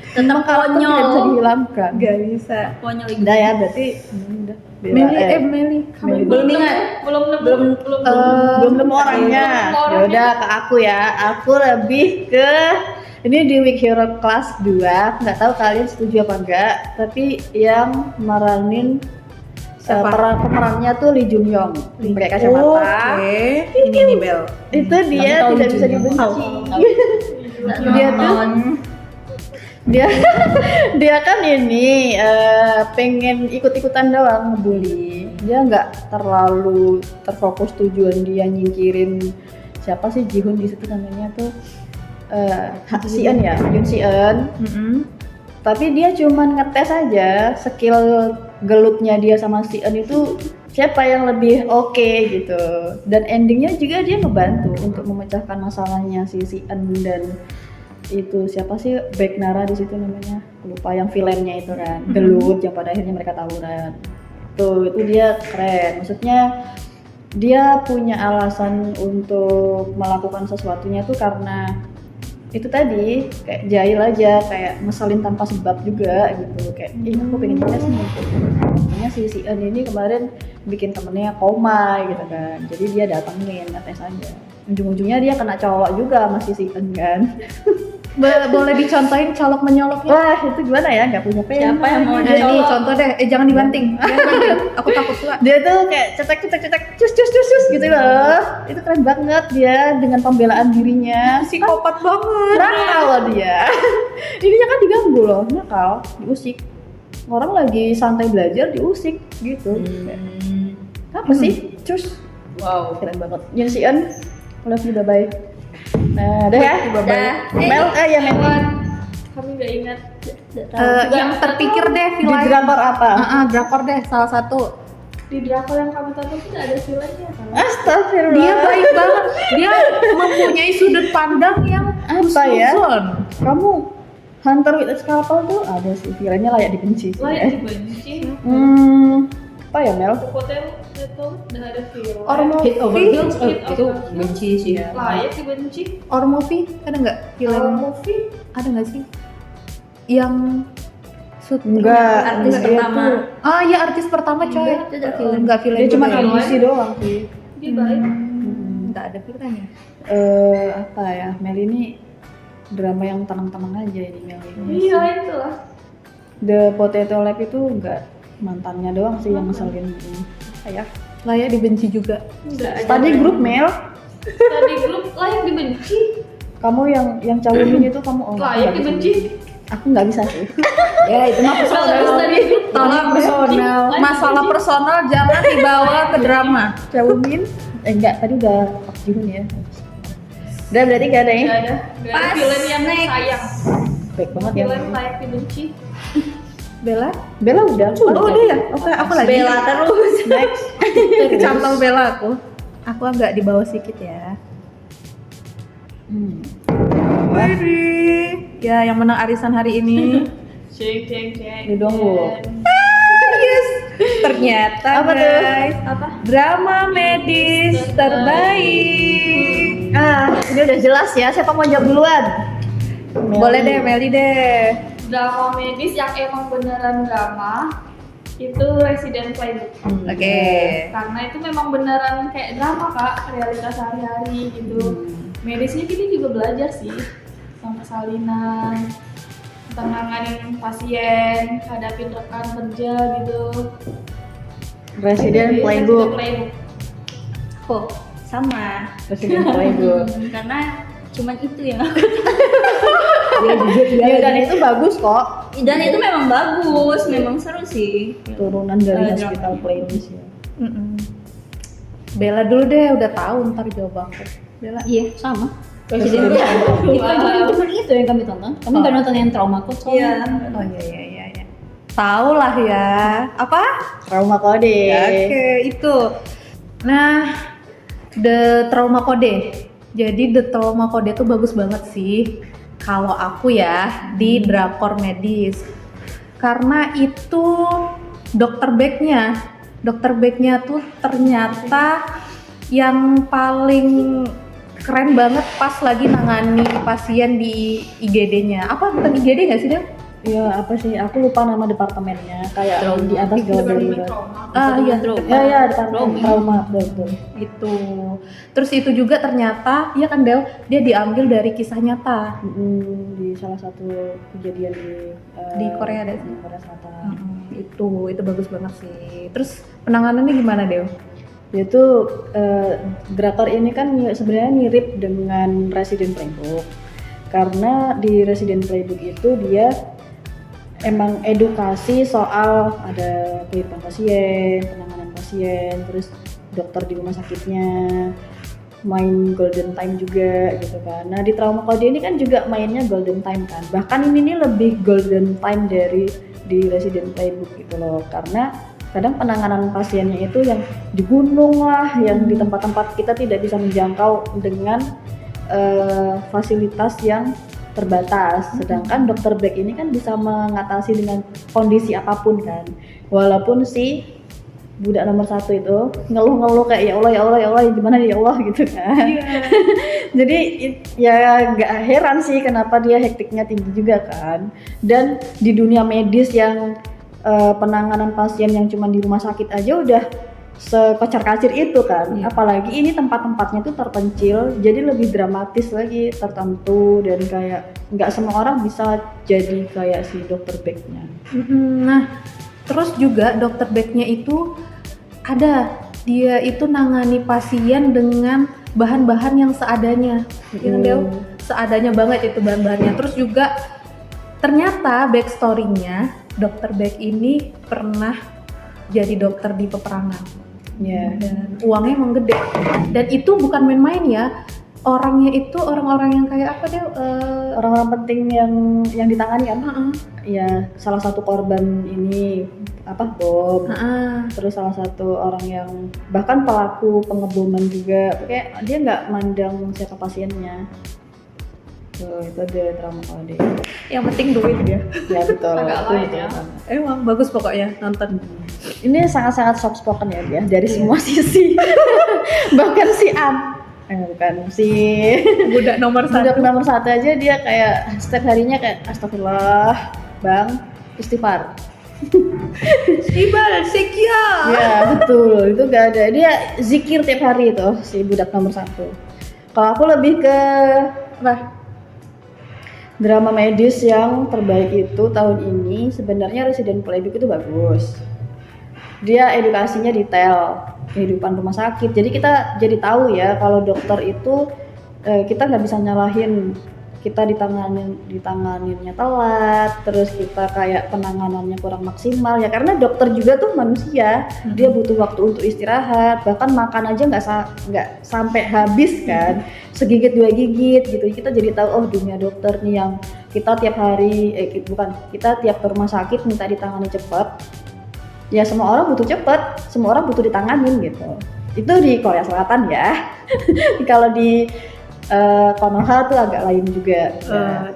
Tetap Karakter tidak bisa konyol. dihilangkan. Gak bisa. Konyol Udah ya, berarti udah. Meli. Belum ingat. Belum Belum nemu orangnya. Ya udah ke aku ya. Aku lebih ke ini di Week Hero kelas 2. Nggak tahu kalian setuju apa enggak, tapi yang meranin pemerannya tuh Lee Jung Yong pakai kacamata. Oke. Ini nih Bel. Itu dia Kamu tahu tidak Lee bisa Jung Yong? dibenci. Dia tuh dia dia kan ini pengen ikut-ikutan doang ngebully. Dia nggak terlalu terfokus tujuan dia nyingkirin siapa sih Jihun di situ namanya tuh Sion ya, Yoon Sion. Tapi dia cuman ngetes aja skill gelutnya dia sama Sion itu siapa yang lebih oke gitu. Dan endingnya juga dia ngebantu untuk memecahkan masalahnya si Sion dan itu siapa sih Baeknara di situ namanya, lupa, yang villainnya itu kan gelut yang pada akhirnya mereka tawuran. Tuh itu dia keren, maksudnya dia punya alasan untuk melakukan sesuatunya tuh karena itu tadi kayak jahil aja, kayak ngeselin tanpa sebab juga gitu, kayak aku pengen tes nih. Makanya si Sion ini kemarin bikin temennya koma gitu kan, jadi dia datengin ngetes aja. Ujung-ujungnya dia kena colok juga masih Sion kan. Boleh dicontohin colok menyoloknya? Wah itu gimana ya, nggak punya pen. Siapa yang mau Jadi contoh deh, jangan dibanting. Aku takut tua. Dia tuh kayak cetek cus gitu loh. Itu keren banget dia dengan pembelaan dirinya. Psikopat banget. Nakal loh dia. Dirinya kan diganggu loh, nakal, diusik. Orang lagi santai belajar diusik gitu. Apa sih? Cus. Wow. Keren banget. Yoon Sion, love you, bye-bye. Nah, udah ya. Dah. Mel, ya Mel. Kami nggak ingat. Yang terpikir deh Di film. drakor apa? Drakor deh salah satu. Di drakor yang kami tonton tidak ada villainnya kan? Astagfirullah. Dia baik banget. Dia mempunyai sudut pandang yang Apa ya? husnuzon. Kamu Hunter with a Scalpel tuh ada sih, villainnya layak dibenci sih. Layak Ya. dibenci. Apa ya Mel? Hotel itu udah ada villain. Hit over Ormovi. Heels itu benci sih. Layak dibenci. Ormovi ada nggak Film film? movie. Ada nggak sih? Yang Enggak. Artis dia pertama. tuh- Ah ya artis pertama coy. Itu ada film. Enggak film. Dia cuma juga ya. audisi doang sih. Dia baik. Enggak ada filmnya. Apa ya, Mel ini drama yang tenang-tenang aja ini Mel ini. Iya itulah. The Potato Lab itu enggak mantannya doang sih yang ngeselin ini. Ayah. Layak dibenci juga. Tadi grup Mel, Tadi grup layak dibenci. kamu yang cowoknya itu kamu Layak nggak bisa. dibenci. Aku nggak bisa sih. Ya itu mah Kalau tadi grup Tolong personal. masalah personal jangan dibawa ke drama. Cowoknya enggak, tadi udah Pak Jihun ya. Udah berarti gak ada ya? Nggak ada. Nggak ada Pas, villain yang next. sayang. Baik banget ya. Villain layak dibenci. Bella? Bella udah. Oh udah ya? Oke aku lagi. Bella terus. Next. Kecantol Bella aku. Aku agak di bawah sedikit ya. Widih. Ya yang menang arisan hari ini. Ceng. Lee Dong-wook. Yes. Ternyata Apa tuh? guys, drama medis terbaik. Ini udah jelas ya. Siapa mau jawab duluan? Boleh deh, Meli deh. Drama medis yang emang beneran drama itu Resident Playbook. Oke. Karena itu memang beneran kayak drama kak, realitas sehari-hari gitu. Medisnya kita juga belajar sih, sama persalinan, tentang nanganin pasien, hadapin rekan kerja gitu. Resident Jadi, Playbook. Playbook. Oh, sama. Resident Playbook. Karena cuman itu yang aku Ya, dan itu bagus kok. dan itu memang bagus, memang seru sih. Turunan dari Drama. Hospital Playlist ya. Bella dulu deh, udah tahu ntar jawab aku. Bella. Iya, sama. Presiden cuma itu yang kami tonton. Kami nggak nonton yang trauma code Iya. soalnya. Oh iya. Tahu lah ya. Apa? Trauma kode. Ya, oke, itu. Nah, The Trauma Code. Jadi The Trauma Code itu bagus banget sih. Kalau aku ya di drakor medis. Karena itu dokter backnya tuh ternyata yang paling keren banget pas lagi nangani pasien di IGD-nya. Apa bukan IGD nggak sih, Del? Ya apa sih? Aku lupa nama departemennya. Kayak Trauma. di atas Departemen gawai. trauma. Iya. Ya, departemen trauma betul. Itu. Terus itu juga ternyata, iya kan Del, dia diambil dari kisah nyata. Di salah satu kejadian Di Korea ada sih. di Korea Selatan. Itu bagus banget sih. Terus penanganannya gimana Del? Yaitu drakor ini kan sebenarnya mirip dengan Resident Playbook. Karena di Resident Playbook itu dia emang edukasi soal ada kehidupan pasien, penanganan pasien, terus dokter di rumah sakitnya, main golden time juga gitu kan. Nah di Trauma Code ini kan juga mainnya golden time kan. Bahkan ini nih lebih golden time dari di Resident Playbook gitu loh. Karena kadang penanganan pasiennya itu yang di gunung lah, yang di tempat-tempat kita tidak bisa menjangkau dengan fasilitas yang terbatas. Sedangkan dokter Beck ini kan bisa mengatasi dengan kondisi apapun kan. Walaupun si budak nomor 1 itu ngeluh-ngeluh kayak ya Allah gimana ya Allah gitu kan. Jadi ya nggak heran sih kenapa dia hektiknya tinggi juga kan. Dan di dunia medis yang penanganan pasien yang cuma di rumah sakit aja udah sekocar-kacir itu kan. Apalagi ini tempat-tempatnya tuh terpencil, jadi lebih dramatis lagi, tertentu, dan kayak nggak semua orang bisa jadi kayak si dokter Beck-nya. Nah, terus juga dokter Beck-nya itu dia itu nangani pasien dengan bahan-bahan yang seadanya. Iya kan, Del? Seadanya banget itu bahan-bahannya. Terus juga ternyata backstory-nya dokter Beck ini pernah jadi dokter di peperangan. Ya. Dan uangnya emang gede. Dan itu bukan main-main ya. Orangnya itu orang-orang yang kayak apa deh? Orang-orang penting yang ditangani kan. Ya, salah satu korban ini bom. Terus salah satu orang yang bahkan pelaku pengeboman juga. Kayak dia nggak mandang siapa pasiennya. Tuh, itu ada Trauma Code. Yang penting duit dia. Ya betul. Agak Itu lain betul ya. banget. Emang bagus pokoknya nonton. Ini sangat-sangat soft spoken ya dia dari semua sisi. Bahkan si bukan si Budak nomor budak 1. nomor 1 aja dia kayak setiap harinya kayak astagfirullah, Bang, istighfar. Ibal, sekia. Ya betul, itu gak ada. Dia zikir tiap hari itu si budak nomor 1. Kalau aku lebih ke Apa? drama medis yang terbaik itu tahun ini sebenarnya Resident Playbook itu bagus. Dia edukasinya detail, kehidupan rumah sakit. Jadi kita jadi tahu ya kalau dokter itu kita nggak bisa nyalahin kita ditanganinnya telat, terus kita kayak penanganannya kurang maksimal ya karena dokter juga tuh manusia, dia butuh waktu untuk istirahat, bahkan makan aja nggak sampai habis kan, segigit 2 gigit gitu. Kita jadi tahu oh dunia dokter nih yang kita tiap hari kita tiap ke rumah sakit minta ditangani cepat. Ya semua orang butuh cepat, semua orang butuh ditanganin gitu. Itu di Korea Selatan ya. Kalau di Konoha tuh agak lain juga.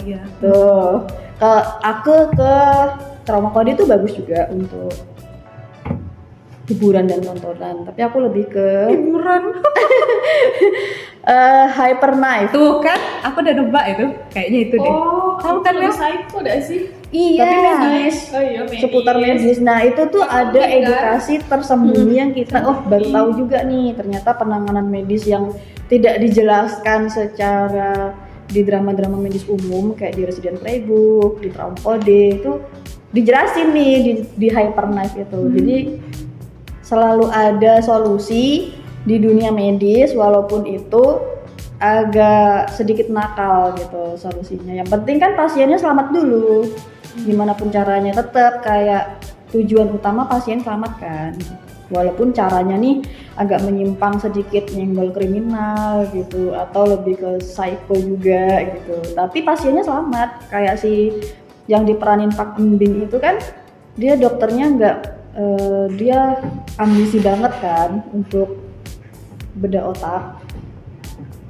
Iya. Tuh, aku ke Trauma Code itu bagus juga untuk hiburan dan tontonan. Tapi aku lebih ke Hiburan. Hyper Knife. Tuh kan, aku udah nebak itu. Kayaknya itu deh. Oh, Tahu kan, lebih Mel? psycho dah sih. Iya. Tapi medis. Oh iya, medis. Seputar medis. Nah itu tuh Yang ada penting, kan? edukasi tersembunyi yang kita baru tahu juga nih, ternyata penanganan medis yang tidak dijelaskan secara di drama-drama medis umum kayak di Resident Playbook, di Traumcode itu dijelasin nih di Hyper Knife itu. Jadi selalu ada solusi di dunia medis walaupun itu agak sedikit nakal gitu solusinya. Yang penting kan pasiennya selamat dulu. Gimana pun caranya tetap kayak tujuan utama pasien selamat kan. Walaupun caranya nih agak menyimpang sedikit nyenggol kriminal gitu atau lebih ke psycho juga gitu. Tapi pasiennya selamat. Kayak si yang diperanin Pak Embing itu kan dia dokternya dia ambisi banget kan untuk bedah otak.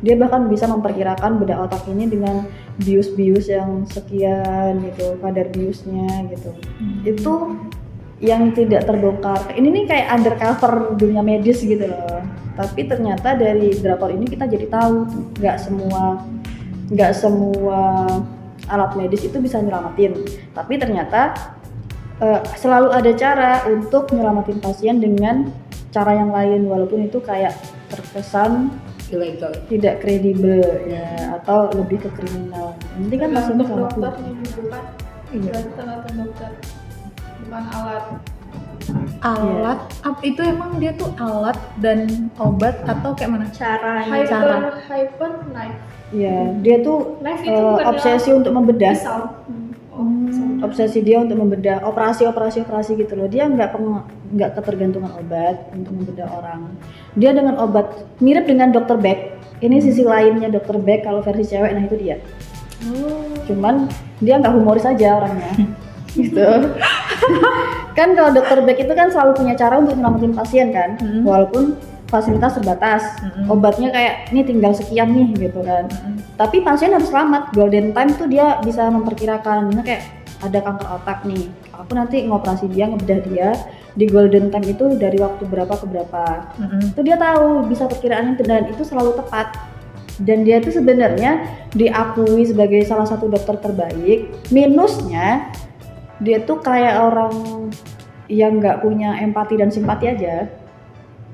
Dia bahkan bisa memperkirakan bedah otak ini dengan bius-bius yang sekian gitu, kadar biusnya gitu. Itu yang tidak terbongkar. Ini nih kayak undercover dunia medis gitu loh. Tapi ternyata dari drakor ini kita jadi tahu nggak semua alat medis itu bisa nyelamatin. Tapi ternyata selalu ada cara untuk nyelamatin pasien dengan cara yang lain walaupun itu kayak terkesan Ilegal. tidak kredibel ya atau lebih ke kriminal. Nanti kan pasien Untuk selamat. dokter nih bukan. Iya. Berarti tergantung dokter. Bukan alat. Alat, itu emang dia tuh alat dan obat atau kayak mana? Caranya. Hyper knife. Iya, dia tuh Knife itu bukan obsesi untuk membedah. pisau. Obsesi dia untuk membedah operasi gitu loh. Dia nggak ketergantungan obat untuk membedah orang. Dia dengan obat mirip dengan Dr. Beck. Ini sisi lainnya Dr. Beck kalau versi cewek, nah itu dia. Cuman dia nggak humoris aja orangnya. Gitu. Kan kalau Dr. Beck itu kan selalu punya cara untuk nyelamatin pasien kan, walaupun fasilitas terbatas. Obatnya kayak ini tinggal sekian nih gitu kan. Tapi pasien harus selamat. Golden time tuh dia bisa memperkirakan, misalnya kayak ada kanker otak nih. Aku nanti ngoperasi dia, ngebedah dia di golden time itu dari waktu berapa ke berapa. Itu dia tahu, bisa perkiraannya dan itu selalu tepat. Dan dia itu sebenarnya diakui sebagai salah satu dokter terbaik. Minusnya dia tuh kayak orang yang nggak punya empati dan simpati aja.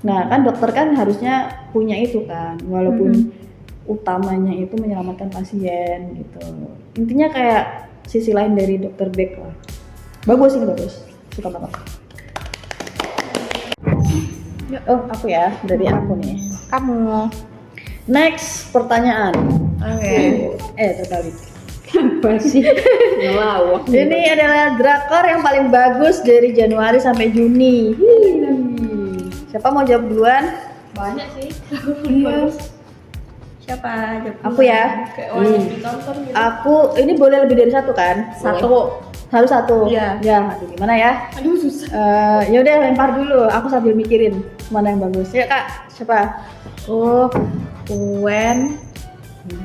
Nah kan dokter kan harusnya punya itu kan, walaupun utamanya itu menyelamatkan pasien gitu. Intinya kayak sisi lain dari Dr. Beck lah. Bagus ini, bagus, suka banget. Oh aku ya, dari aku nih. Kamu. Next pertanyaan. Oke. Terbalik. Apa sih? Ngelawak. Ini adalah drakor yang paling bagus dari Januari sampai Juni. Siapa mau jawab duluan? Banyak sih. Iya. Siapa? Aku ya. Kayak wajib ditonton gitu. Aku ini boleh lebih dari satu kan? Satu. Harus satu. Iya. Ya, aduh gimana ya? Aduh susah. Ya udah lempar dulu. Aku sambil mikirin mana yang bagus. Ya Kak, siapa? When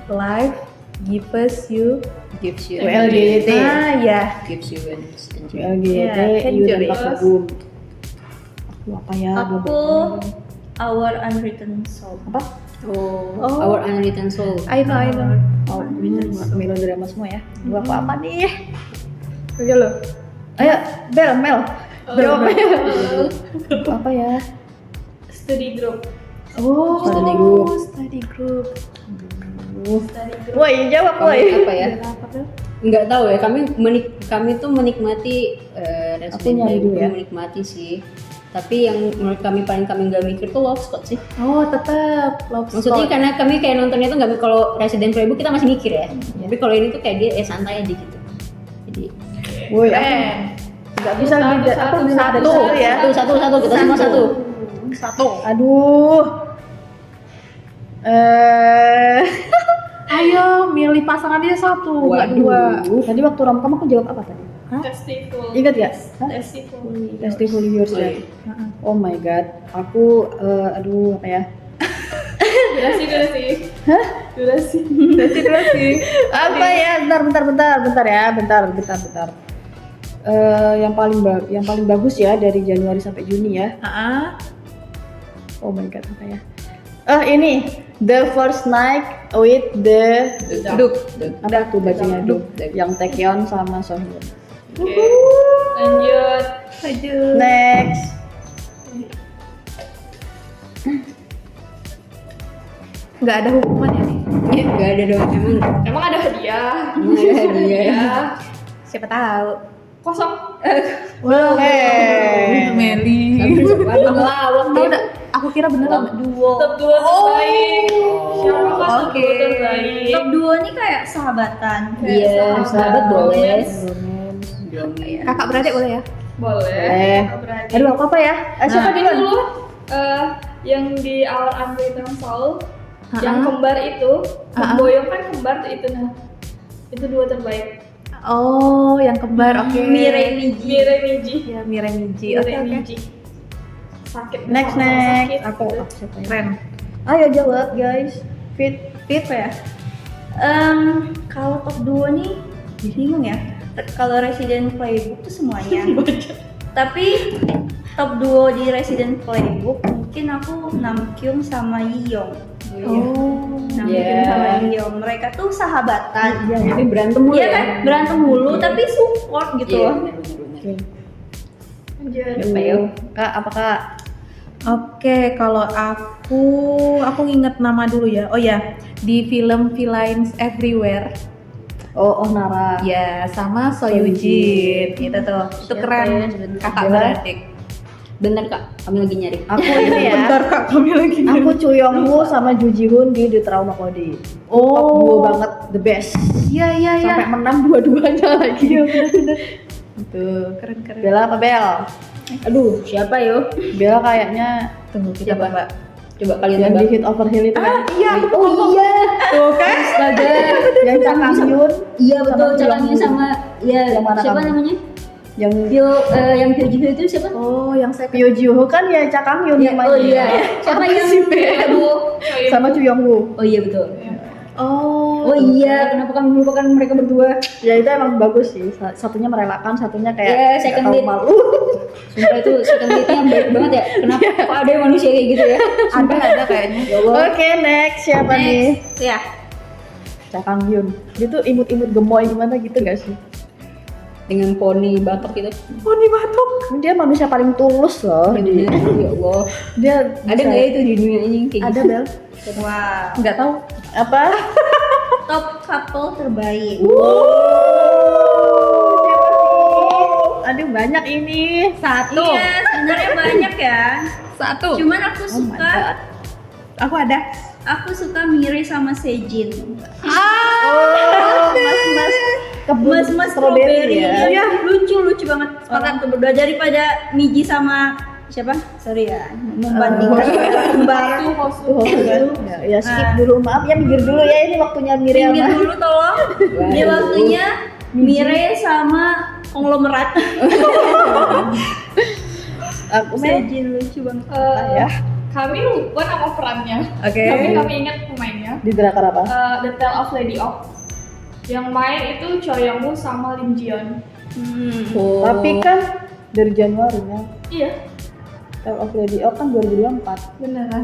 life gives you Gives you WLGT. ya. Gives you an instant. WLGT, Iya, You dan Century. Pak Boom. Aku apa ya? Aku Our Unwritten Soul. Apa? Oh, Our Unwritten Soul. I know. Oh, melodrama semua ya. Aku apa nih? Ayo lo. Ayo, Mel. Jawab Mel. Apa ya? Study group. Oh, study group. Study group. Study group. Woi, jawab Kamu woi. apa ya? Apa tuh? Nggak tahu ya. Kami tuh menikmati Aku Resident nyari Evil, dulu ya. menikmati sih. Tapi yang menurut kami paling kami nggak mikir tuh Love Scott sih. Oh, tetap love Maksudnya Scott. karena kami kayak nontonnya tuh nggak, kalau Resident Playbook kita masih mikir ya. Tapi kalau ini tuh kayak dia santai aja gitu. Jadi Woi, aku Keren. nggak bisa Satu, beda. Aku satu, bisa dari satu. satu ya. satu kita semua satu. Satu. Aduh. Ayo, milih pasangan dia satu, nggak dua. Tadi waktu romcom aku jawab apa tadi? Testiful. Ingat gak? Testiful. Festival Yours Oh, ya. iya. Oh my god, aku aduh apa ya? Durasi. Hah? Durasi. Apa ya? Bentar ya, bentar. yang paling bagus ya dari Januari sampai Juni ya. Oh my god, apa ya? Ini The First Night with the apa tuh bacanya Duk? Yang Taekyeon sama Sohyun. Oke. Lanjut. Next. Nggak ada hukuman ya nih. Gak ada dong, Emang ada hadiah? emang ada hadiah. Siapa tahu. Kosong. Meli. Lawak Oh, udah. Aku kira beneran duo. Top 2 terbaik. Siapa kan top Oke. 2 terbaik? Top duo ini kayak sahabatan. Iya, sahabat boleh. Kakak beradik boleh ya? Boleh. Kakak beradik. Aduh, apa ya? Siapa Ini duluan? dulu yang di Our Unwritten Soul, yang kembar itu, Boyong kan kembar tuh itu nah. Itu 2 terbaik. Oh, yang kembar. Oke. Mire Miji. Mire Miji. Ya, Mire Miji. Mire Oke. Miji. Sakit. Next, sama-sama next. sakit, Aku gitu. siapa ya? Keren. Ayo jawab guys. Fit. Apa ya? Kalau top duo nih bingung ya. Kalau Resident Playbook tuh semuanya. Tapi top duo di Resident Playbook mungkin aku Namkyung sama Yeong. Oh. Namkyung sama Yeong. Mereka tuh sahabatan. Iya, tapi berantem mulu Iya ya. kan? Berantem mulu tapi support gitu Iya, loh. benar-benar. Oke. Lanjut. Apa ya? Kak, apa Kak? Oke, kalau aku inget nama dulu ya. Oh ya, di film Villains Everywhere. Oh, Nara. Ya, sama Soyujin. Itu tuh. Itu Siapa keren. ya sebentar? Kakak Bella? beradik. Bentar Kak, kami lagi nyari. Aku ini ya. Kak, kami lagi. Aku Chu Yong Woo sama Ju Ji Hoon di The Trauma Code. Oh. Top duo banget, the best. Iya, iya, iya. Sampai menang dua-duanya lagi. Tuh, keren-keren. Bella apa Bel? Aduh, siapa yo? Bella kayaknya Tunggu kita Siapa? Mbak. Coba kalian yang di tebak. Hit Over Hill itu kan? Iya, aku Oh iya. tuh kan. Astaga. Yang Cha Kang Hyun, Iya betul, Sama calonnya Young Woo. sama ya Yang mana siapa kamu? namanya? yang Yang Pyo Ji Hyo itu siapa? Oh, yang saya Pyo Ji Ho kan ya Cha Kang Hyun Ya, yang oh main. iya. Siapa yang Aduh. Sama Chu Yong Woo. Oh iya betul. Oh. Oh iya, kenapa kami melupakan mereka berdua? Ya itu emang bagus sih. Satunya merelakan, satunya kayak Ya, nggak second tahu lead. malu. Sumpah itu second lead-nya yang baik banget ya. Kenapa kok ada manusia kayak gitu ya? Ada kayaknya. Ya Allah. Oke, next siapa nih? Ya. Cha Kang Hyun. Dia tuh imut-imut gemoy gimana gitu gak sih? Dengan poni batok gitu. Oh, di batok. Dia manusia paling tulus loh. Bener, ya Allah. Dia Ada nggak ya itu di dunia ini kayak Ada gitu? Bel. Wow. Enggak tahu. Apa? Top couple terbaik. Siapa sih? Aduh banyak ini. Satu. Iya, sebenarnya banyak ya. Satu. Cuman aku Oh my suka God. Aku ada. aku suka Miri sama Sejin. Oh, mas-mas kebun Mas-mas strawberry ya. Iya, lucu banget. Sepakat tuh berdua daripada Miji sama siapa? Sorry ya, membandingkan kembar. Tuh, ya skip dulu, maaf ya, minggir dulu ya, ini waktunya Miriam. Minggir dulu tolong. Ini waktunya Mire sama konglomerat. Aku sih Sejin lucu banget. ya Kami lupa nama perannya. Oke. Tapi kami ingat pemainnya. di drakor apa? The Tale of Lady Oak. Yang main itu Choi Young Woo sama Lim Ji Yeon. Oh. Tapi kan dari Januari ya. Iya, Tale of Lady Oak kan 2024. beneran.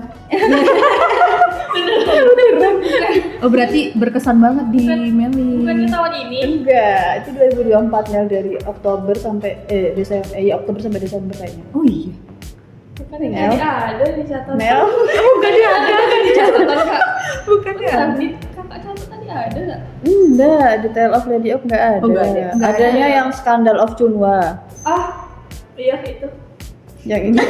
Oh, berarti berkesan banget di Meli. Bukannya tahun ini? Enggak, itu 2024 ya, dari Oktober sampai Desember, Oktober sampai Desember kayaknya. Oh iya. Bukannya Mel? ada di catatan. Mel? Bukannya ada di catatan kak. Bukannya Tadi kakak catat tadi ada nggak? Enggak, di Tale of Lady Oak enggak ada. Oh, nggak ada. Nggak Adanya ada. yang Scandal of Chunhwa. Ah, iya itu. Yang ini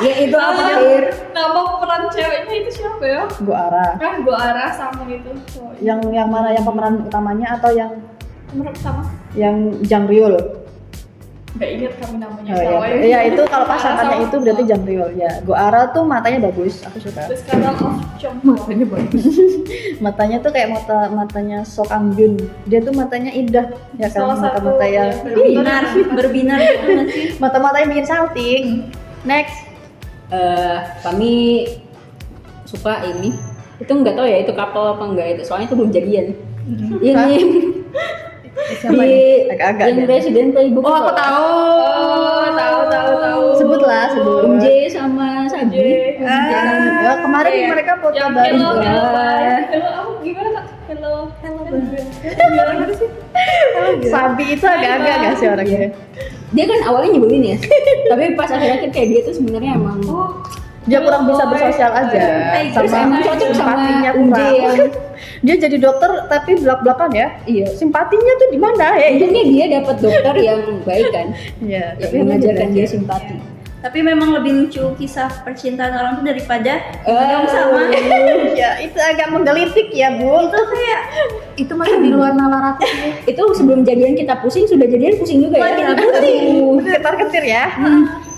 Ya itu apa Namanya- Fir? Nama peran ceweknya itu siapa ya? gua arah. Gue arah sama itu. cowok. Yang mana, yang pemeran utamanya atau yang Menurut sama? Jang Ryul? Gak ingat kami namanya. Oh, Sama iya. ya. Iya, itu kalau pasangannya Sama- itu berarti Jang Ryul ya. Gua arah tuh matanya bagus, aku suka. The Scandal of Chong. ini bagus. Matanya tuh kayak matanya Sok Ang Jun. Dia tuh matanya indah ya kan, Salah satu mata-mata yang ya, berbinar gitu nggak sih? mata-mata yang bikin salting. Next. Kami suka ini. Itu nggak tahu ya itu couple apa enggak itu. Soalnya itu belum jadian. Ini Siapa di nih? Agak-agak yang deh. Resident Playbook. Oh, aku tahu. tahu. Sebutlah, sebut. Om J sama Sabi. Ya, kemarin Iya. mereka foto Yang bareng. hello, juga. hello, aku gimana Kak? Hello, gimana sih? Sabi itu agak-agak gak sih orangnya? Dia kan awalnya nyebelin ya, tapi pas akhir-akhir kayak dia tuh sebenarnya emang Dia kurang bisa bersosial aja. terus emang cocok sama simpatinya Om J kurang. yang Dia jadi dokter tapi belak-belakan ya. iya. Simpatinya tuh di mana ya? Untungnya dia dapat dokter yang baik kan, Iya, yang mengajarkan dia simpati. Tapi memang lebih lucu kisah percintaan orang tuh daripada Eh. yang sama. Ya, itu agak menggelitik ya, Bu. Itu kayak Itu masih di luar nalar aku sih. Itu sebelum jadian kita pusing, sudah jadian pusing juga ya. Ketar-ketir ya.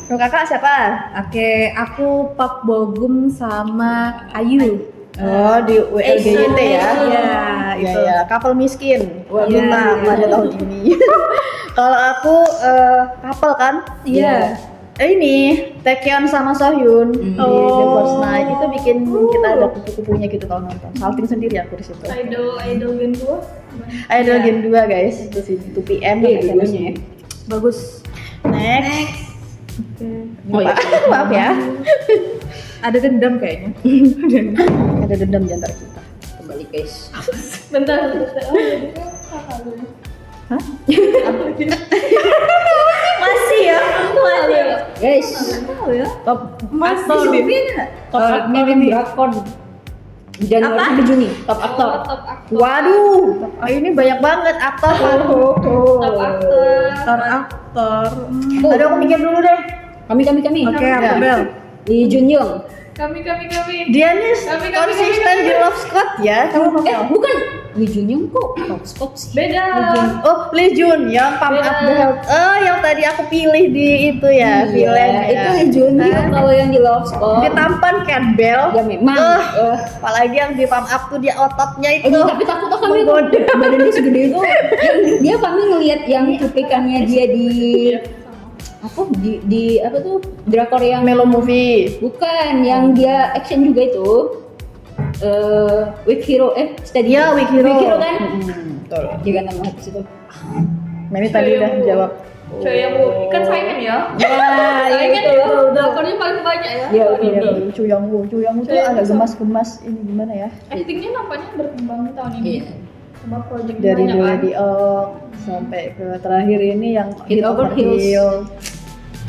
Kalau kakak siapa? Oke, aku Pak Bogum sama Ayu. Oh, di WLGYT ya? Iya, Iya, itu. ya. Couple miskin. Wah, Iya, minta iya. pada tahun ini. Kalau aku couple kan? Iya. Ini Taekyeon sama Sohyun di The First Night itu bikin kita ada kupu-kupunya gitu kalau nonton. Salting sendiri aku di situ. Idol Gen 2. Idol Gen 2 guys, itu sih 2 PM Iya, gitu dua-duanya ya. Bagus. Next. Oh, iya. Maaf ya. Ada dendam kayaknya. Ada dendam di antara kita. Kembali guys. Bentar. Oh, jadi kan kakak dulu. masih ya, masih. Guys, Tahu ya. top Masih top aktor drakor Januari sampai Juni, top aktor. Top aktor. Waduh, ini banyak banget aktor. Top aktor. Aktor. Aduh, aku mikir dulu deh. Kami. Oke, aku Ya. Bel. Lee Jun Young. Kami. Dia nih Kami. konsisten di Love Scott ya. Kamu Bukan Lee Jun Young kok top spot sih. Beda. Oh, Lee Jun yang Pump Up the Health. Oh, yang tadi aku pilih di itu ya, villain Iya, ya. itu Lee Jun Young kalau yang di Love Spot. Dia tampan kan Bel. Ya memang. Apalagi yang di Pump Up tuh dia ototnya itu. Tapi takut kami tuh badannya segede itu. Yang dia kami ngelihat yang cuplikannya dia di apa di apa tuh drakor yang Melo movie. bukan yang dia action juga itu. Weak Hero Steady. Iya, Weak Hero. kan? Betul. Dia kan nama habis itu. Memi tadi udah jawab. Cewek yang kan Simon ya. Ya, Simon itu drakornya paling banyak ya. Iya, Iya, Chu Young Woo tuh agak gemas-gemas ini gimana ya? Actingnya nampaknya berkembang tahun ini. Iya. Sama project Dari banyak mulai kan. di Oak sampai ke terakhir ini yang Hit Over Heels.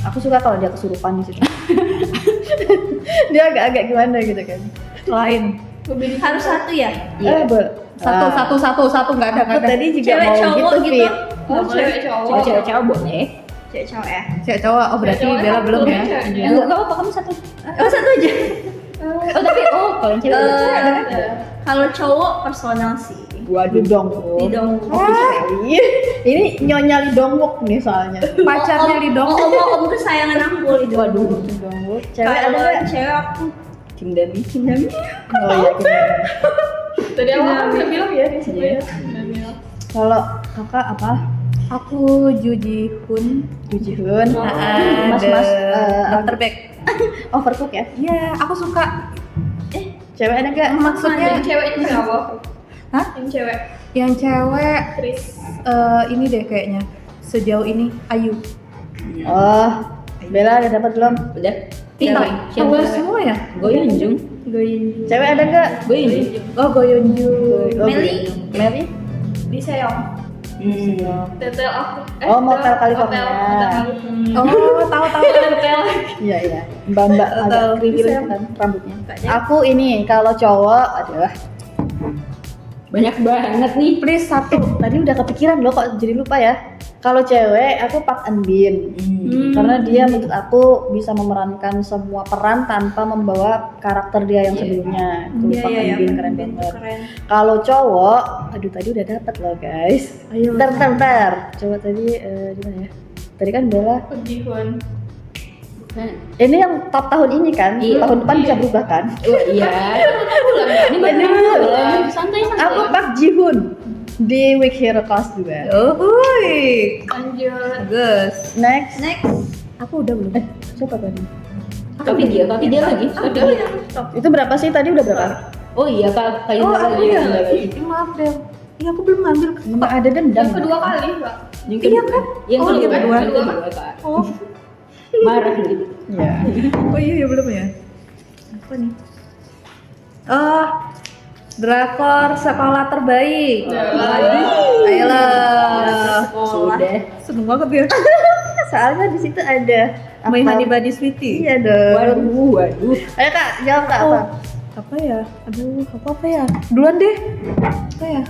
Aku suka kalau dia kesurupan di situ. Dia agak-agak gimana gitu kan. Lain. Harus satu ya. Iya. Satu nggak ada. Aku tadi juga Cewek mau cowok gitu, gitu. Fit. Oh, cewek cowok. Cewek-cewek boleh. Cewek cowok ya. Cewek cowok. Oh berarti Cewek Bella satu, belum ya? ceweknya. Enggak apa-apa kamu satu. Oh satu aja. Oh tapi kalau yang cewek Kalau cowok personal sih. Waduh dong. Di dong. Ini Nyonya Lee Dong Wook nih soalnya. Pacarnya Lee Dong. Om kesayangan aku itu. Waduh, Lee Dong Wook. Cewek ada Kalau nggak? cewek aku Kim Dami. Oh iya, gimana? Tadi awal kan udah bilang ya di situ ya. Udah bilang. Kalau kakak apa? Aku Ju Ji Hoon. Ju Ji Hoon. Mas Dr. Beck. Overcook ya? Iya, aku suka. Cewek ada nggak? Maksudnya Yang cewek ini siapa? Hah? Yang cewek Yang cewek Chris. ini deh kayaknya. Sejauh ini Ayu. Oh, Bella udah dapat belum? Udah. Kita Siapa? semua ya? Goyun Jung. Cewek ada nggak? Goyun Jung. Oh, Goyeonju. Meli. Meli? Di Seong. Tetel aku. Oh, Motel California. Oh, tahu. Tetel. Iya iya. Mbak agak kriwil Bisa. kan rambutnya. Aku ini kalau cowok adalah Banyak banget nih. Please satu. tadi udah kepikiran loh kok jadi lupa ya. Kalau cewek aku Park Eun Bin. Karena dia menurut aku bisa memerankan semua peran tanpa membawa karakter dia yang sebelumnya. Itu Iya Park iya Eun iya. Bin keren banget. Keren. Kalau cowok, aduh tadi udah dapet loh guys. Ayo. Bentar. Coba tadi di mana ya? Tadi kan Bella. Jihun. Ini yang top tahun ini kan? Iya. Tahun depan bisa berubah kan? Oh iya. Ini banyak bulan. Santai. Aku Park Ji Hoon di Weak Hero Class juga. Oh, hui. Lanjut. Bagus. Next. Aku udah belum. Siapa tadi? Tapi dia lagi. Udah yang top. Itu berapa sih tadi udah berapa? Oh iya kak kayu Oh, lagi. aku udah lagi. Maaf deh. Iya aku belum ngambil. Memang ada dendam. Yang kedua kali Kak. Yang Iya kedua. kan? Yang Oh, kedua. yang kedua. Yang kedua, Kak. Oh, Marah gitu. Ya. oh iya ya belum ya. Apa nih? Oh, drakor sekolah terbaik. Ayolah. Sudah. Seneng banget ya. Soalnya di situ ada My Honey Bunny Sweetie. Iya dong. Waduh. Ayo Kak, jawab Kak apa? Apa ya? Aduh, apa ya? Duluan deh. Apa ya?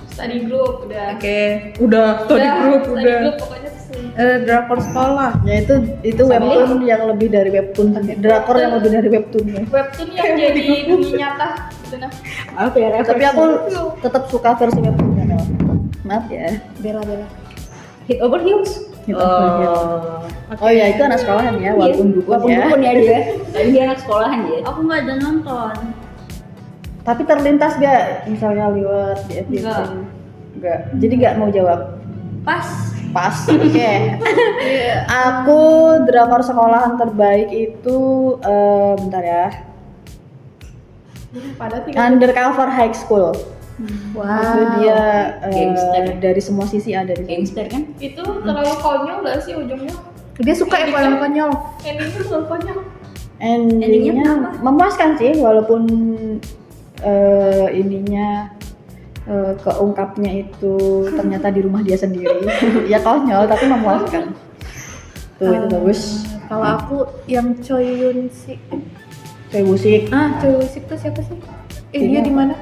Study group udah. Oke, udah study group Study udah. group pokoknya tuh sering. Drakor sekolah. Ya itu webtoon yang lebih dari webtoon. Drakor yang lebih dari webtoon ya. Webtoon yang jadi dunia nyata gitu nah. Apa ya? Tapi aku tetap suka versi webtoonnya. Mel. Maaf ya. Bela. Hit over heels. Oh ya itu anak sekolahan ya, walaupun dukun Walaupun ya. dukun ya dia. Tapi dia anak sekolahan dia. Aku nggak ada nonton. Tapi terlintas gak misalnya lewat di FYP? Enggak. Enggak. Jadi gak mau jawab. Pas. Pas. Oke. Aku drakor sekolahan terbaik itu bentar ya. Pada tiga Undercover High School. Itu dia Gangster. dari semua sisi ada di sini. Gangster kan? itu terlalu konyol gak sih ujungnya? Dia suka yang konyol-konyol. Endingnya terlalu konyol. Endingnya Endingnya kenapa? memuaskan sih, walaupun ininya keungkapnya itu ternyata di rumah dia sendiri. Ya konyol tapi memuaskan. Tuh itu bagus. Kalau aku yang Choi Yun Sik. Kayak musik, Choi Yun Sik tuh siapa sih? Dia di mana?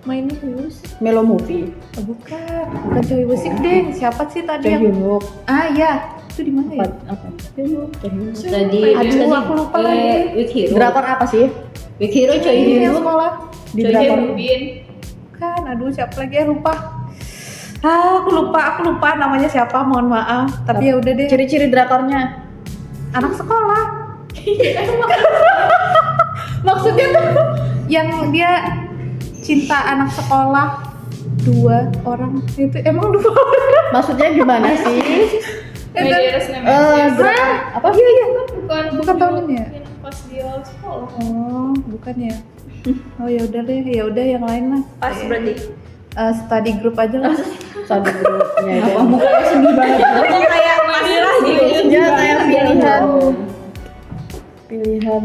Mainnya Choi Yun Sik? Melo Movie, Oh, bukan Choi Yun Sik deh. Siapa sih tadi Choi yang? Hyun Wook, Ya, itu di mana ya? apa? Choi Hyun Wook. Tadi Aduh, aku lupa lagi. With Hero. Drakor apa sih With Hero Choi Ini Hyun yang Wook. sekolah. di Choi drakor? Hyun Bin. Kan, aduh siapa lagi ya lupa. Aku lupa namanya siapa, mohon maaf. Tapi ya udah deh. Ciri-ciri drakornya Anak sekolah. Maksudnya tuh yang dia cinta anak sekolah 2 orang itu emang 2 orang. maksudnya gimana sih? Medias Nemesis. Apa? Iya. Bukan tahun ini ya? Pas dia sekolah. Oh, bukan ya. Oh ya udah deh, ya udah yang lain lah. Pas berarti. Study group aja lah. Satu grupnya Apa itu. mukanya sedih banget? Kayak pas gitu. Ya kayak pilihan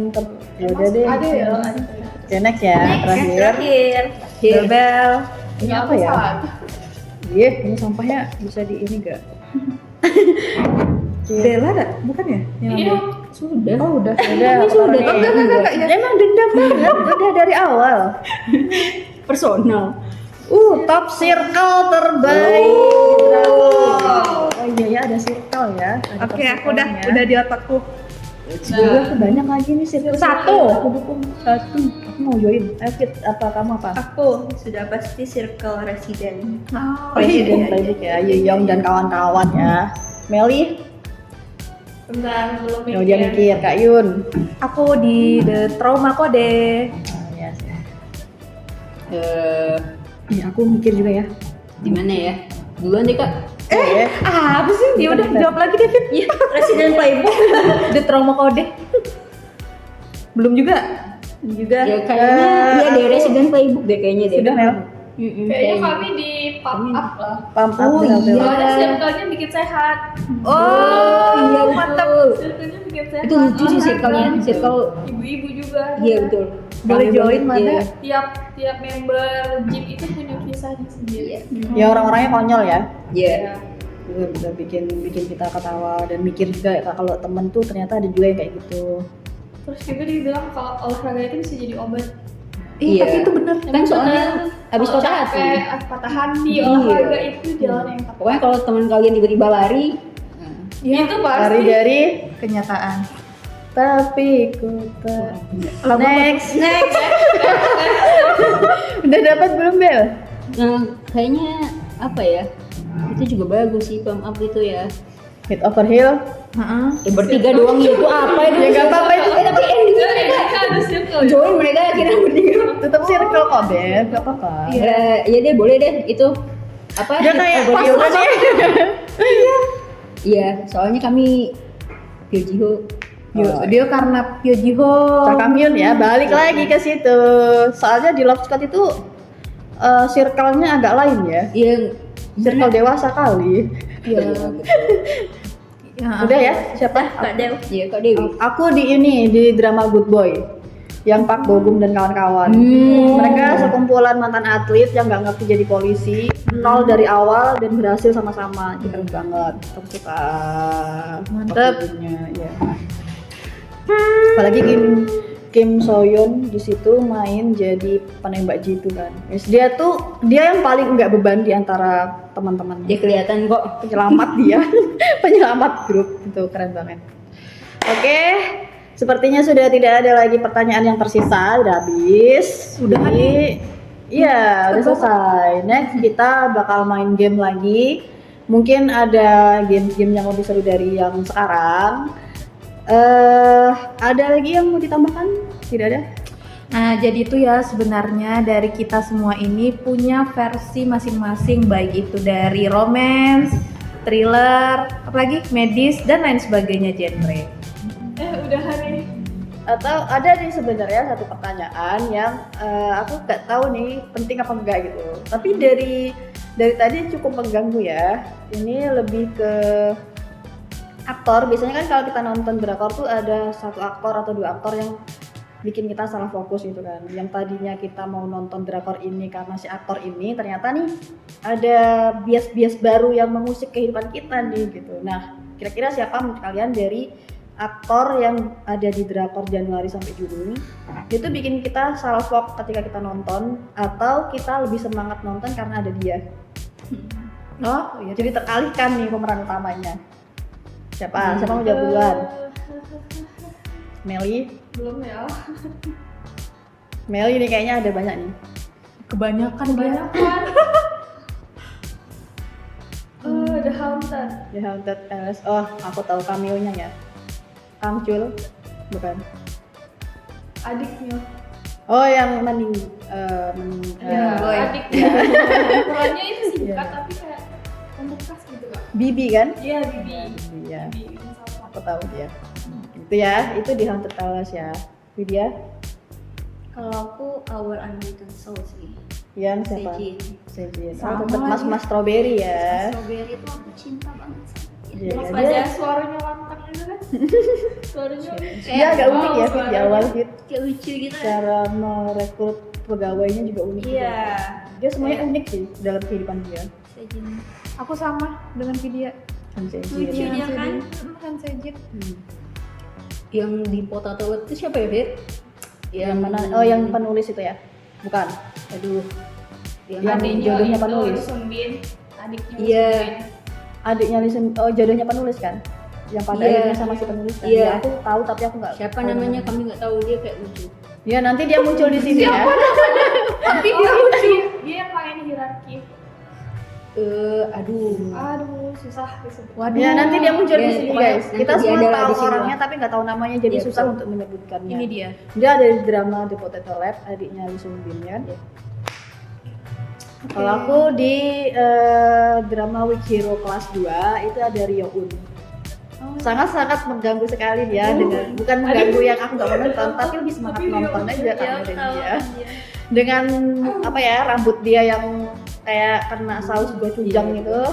ya udah deh. Ada ya? Oke, next ya, terakhir. Terakhir. Bel. Ini apa ya? Iya, ini sampahnya bisa di ini gak? Bella ada? Bukan ya? Yang Iya. ambil? Sudah. Oh udah. Udah, sudah. apa Oh, enggak ya. Emang dendam banget, udah dari awal. Personal. Top circle terbaik. Oh iya ya, ada circle ya. Ada Oke, top aku udah circle-nya. di otakku. Gue banyak lagi nih circle. Satu. Aku dukung satu. Aku mau join. Ayo Fit, apa kamu apa? Aku sudah pasti circle resident. Presiden Playbook ya, Young dan kawan-kawan ya. Meli, Bentar, belum yang dia mikir, Kak Yun. Aku di The Trauma Code. Yes. Eh, Aku mikir juga ya. di mana ya? Duluan deh Kak. Apa sih? Ya udah jawab lagi deh, Fit. Iya, resident playbook The Trauma Code. Belum juga. juga. Ya kayaknya dia dari Resident Playbook deh kayaknya deh. Sudah Mel. Kayaknya kami di pop up lah. Pump up Oh, benar-benar. iya. Soalnya circle-nya bikin sehat. Oh, iya mantap. Circle-nya bikin sehat. Itu lucu sih circle-nya. Circle Ibu-ibu juga. iya betul. Boleh Rame join banget, mana? iya. Tiap member gym itu punya kisahnya sendiri. Ya orang-orangnya konyol ya. Iya. Bener-bener bikin kita ketawa dan mikir juga ya, kalau temen tuh ternyata ada juga yang kayak gitu. Terus juga dibilang kalau olahraga itu bisa jadi obat. Iya. Tapi itu bener. Kan soalnya habis Kalau patah hati. capek, patah hati, Iya. olahraga itu jalan yang tepat. Pokoknya kalau teman kalian tiba-tiba lari, Itu pasti. Lari dari Kenyataan. tapi ku tak. Lagu Next. Udah dapat belum Bel? nah kayaknya apa ya? Itu juga bagus sih pump up itu ya. Hit over hill. Ya bertiga doang ya, itu apa itu? Ya, nggak apa-apa itu. Tapi endingnya Mereka ada circle. join mereka akhirnya bertiga. Tetap circle kok Bel, gak apa-apa. Ya deh boleh deh itu apa? Dia kayak over pas hill. aja. Iya, soalnya kami Pyojiho. Dia karena Pyojiho. Cakamyun ya, balik lagi ke situ. Soalnya di Love Squad itu circle-nya agak lain ya. Iya. Circle dewasa kali. Iya. Udah ya, siapa? Kak Dew. Iya Kak Dewi. Aku di drama Good Boy yang Park Bo Gum dan kawan-kawan. Mereka sekumpulan mantan atlet yang nggak ngerti jadi polisi, nol dari awal dan berhasil sama-sama. Itu keren banget. Aku suka. Mantep. Park Bo Gumnya, ya. Apalagi Kim Soyeon di situ main jadi penembak jitu kan. Dia yang paling nggak beban di antara teman-temannya. Dia kelihatan kok. Penyelamat dia, penyelamat grup, itu keren banget. Oke, sepertinya sudah tidak ada lagi pertanyaan yang tersisa, udah habis. Udah nih? Iya, udah selesai. Next kita bakal main game lagi. Mungkin ada game-game yang lebih seru dari yang sekarang. Ada lagi yang mau ditambahkan? Tidak ada? Nah, jadi itu ya sebenarnya dari kita semua ini punya versi masing-masing, baik itu dari romance, thriller, apalagi medis dan lain sebagainya genre. Udah hari. Atau ada nih sebenarnya satu pertanyaan yang aku nggak tahu nih penting apa enggak gitu. Tapi dari tadi cukup mengganggu ya. Ini lebih ke aktor. Biasanya kan kalau kita nonton drakor tuh ada satu aktor atau dua aktor yang bikin kita salah fokus gitu kan. Yang tadinya kita mau nonton drakor ini karena si aktor ini, ternyata nih ada bias-bias baru yang mengusik kehidupan kita nih gitu. Nah, kira-kira siapa menurut kalian dari aktor yang ada di drakor Januari sampai Juni itu bikin kita salah fokus ketika kita nonton, atau kita lebih semangat nonton karena ada dia? Oh, ya, jadi teralihkan nih pemeran utamanya. Siapa mau jawab duluan? Meli? Belum ya. Meli nih kayaknya ada banyak nih. Kebanyakan dia. The Haunted. The Haunted Palace. Oh, aku tahu cameo-nya ya. Kang Chul? Bukan. Adiknya. Oh, yang mening Ya, boy. adiknya. Ukurannya itu singkat tapi kayak membekas gitu kak. Bibi kan? Iya, Bibi. Iya, Bibi ini sama. aku tahu dia. Itu ya, itu di Haunted Palace ya. Widya? Kalau aku Our Unwritten Soul sih. Yang siapa? Sejin. Sejin. Sama Oh, tetap Mas Strawberry ya. Strawberry itu aku cinta banget. Iya, Pas dia- aja suaranya lantang itu kan. Suaranya Dia agak wow, unik ya Fit, di suaranya. awal Fit. Kayak lucu gitu. Cara merekrut pegawainya juga unik. Iya. Juga. Dia semuanya unik sih dalam kehidupan dia. Sejin. Aku sama dengan Vidya. Han Sejin. Lucu dia kan. Kan Sejit. Yang di Potato World itu siapa ya, Fit? Yang mana? Oh, yang penulis itu ya? Bukan. Aduh. Yang Adiknya jodohnya itu, penulis. Lee Sun Bin. Adiknya Lee Iya. Sun Bin. Adiknya Listen, oh jodohnya penulis kan? Yang pada Iya. akhirnya sama si penulis kan? Iya. Ya, aku tahu tapi aku nggak. Siapa tahu namanya? Kami nggak tahu, dia kayak lucu. Ya nanti dia muncul di sini ya. Tapi dia lucu. Dia yang main hierarki. Aduh. Susah disebut. Waduh. Ya nanti dia muncul di Ya, sini pokoknya guys. nanti Kita dia semua adalah tahu di sini orangnya lah. tapi nggak tahu namanya, jadi Iya, susah betul. untuk menyebutkannya. Ini dia. Dia ada di drama The Potato Lab, adiknya Lee Sun Bin kan. Kalau aku di drama Weak Hero kelas 2 itu ada Ryo Un. Sangat-sangat mengganggu sekali dia dengan bukan mengganggu yang aku nggak mau nonton, tapi lebih semangat nonton aja karena ada dia. Dengan apa ya, rambut dia yang kayak kena saus gochujang gitu.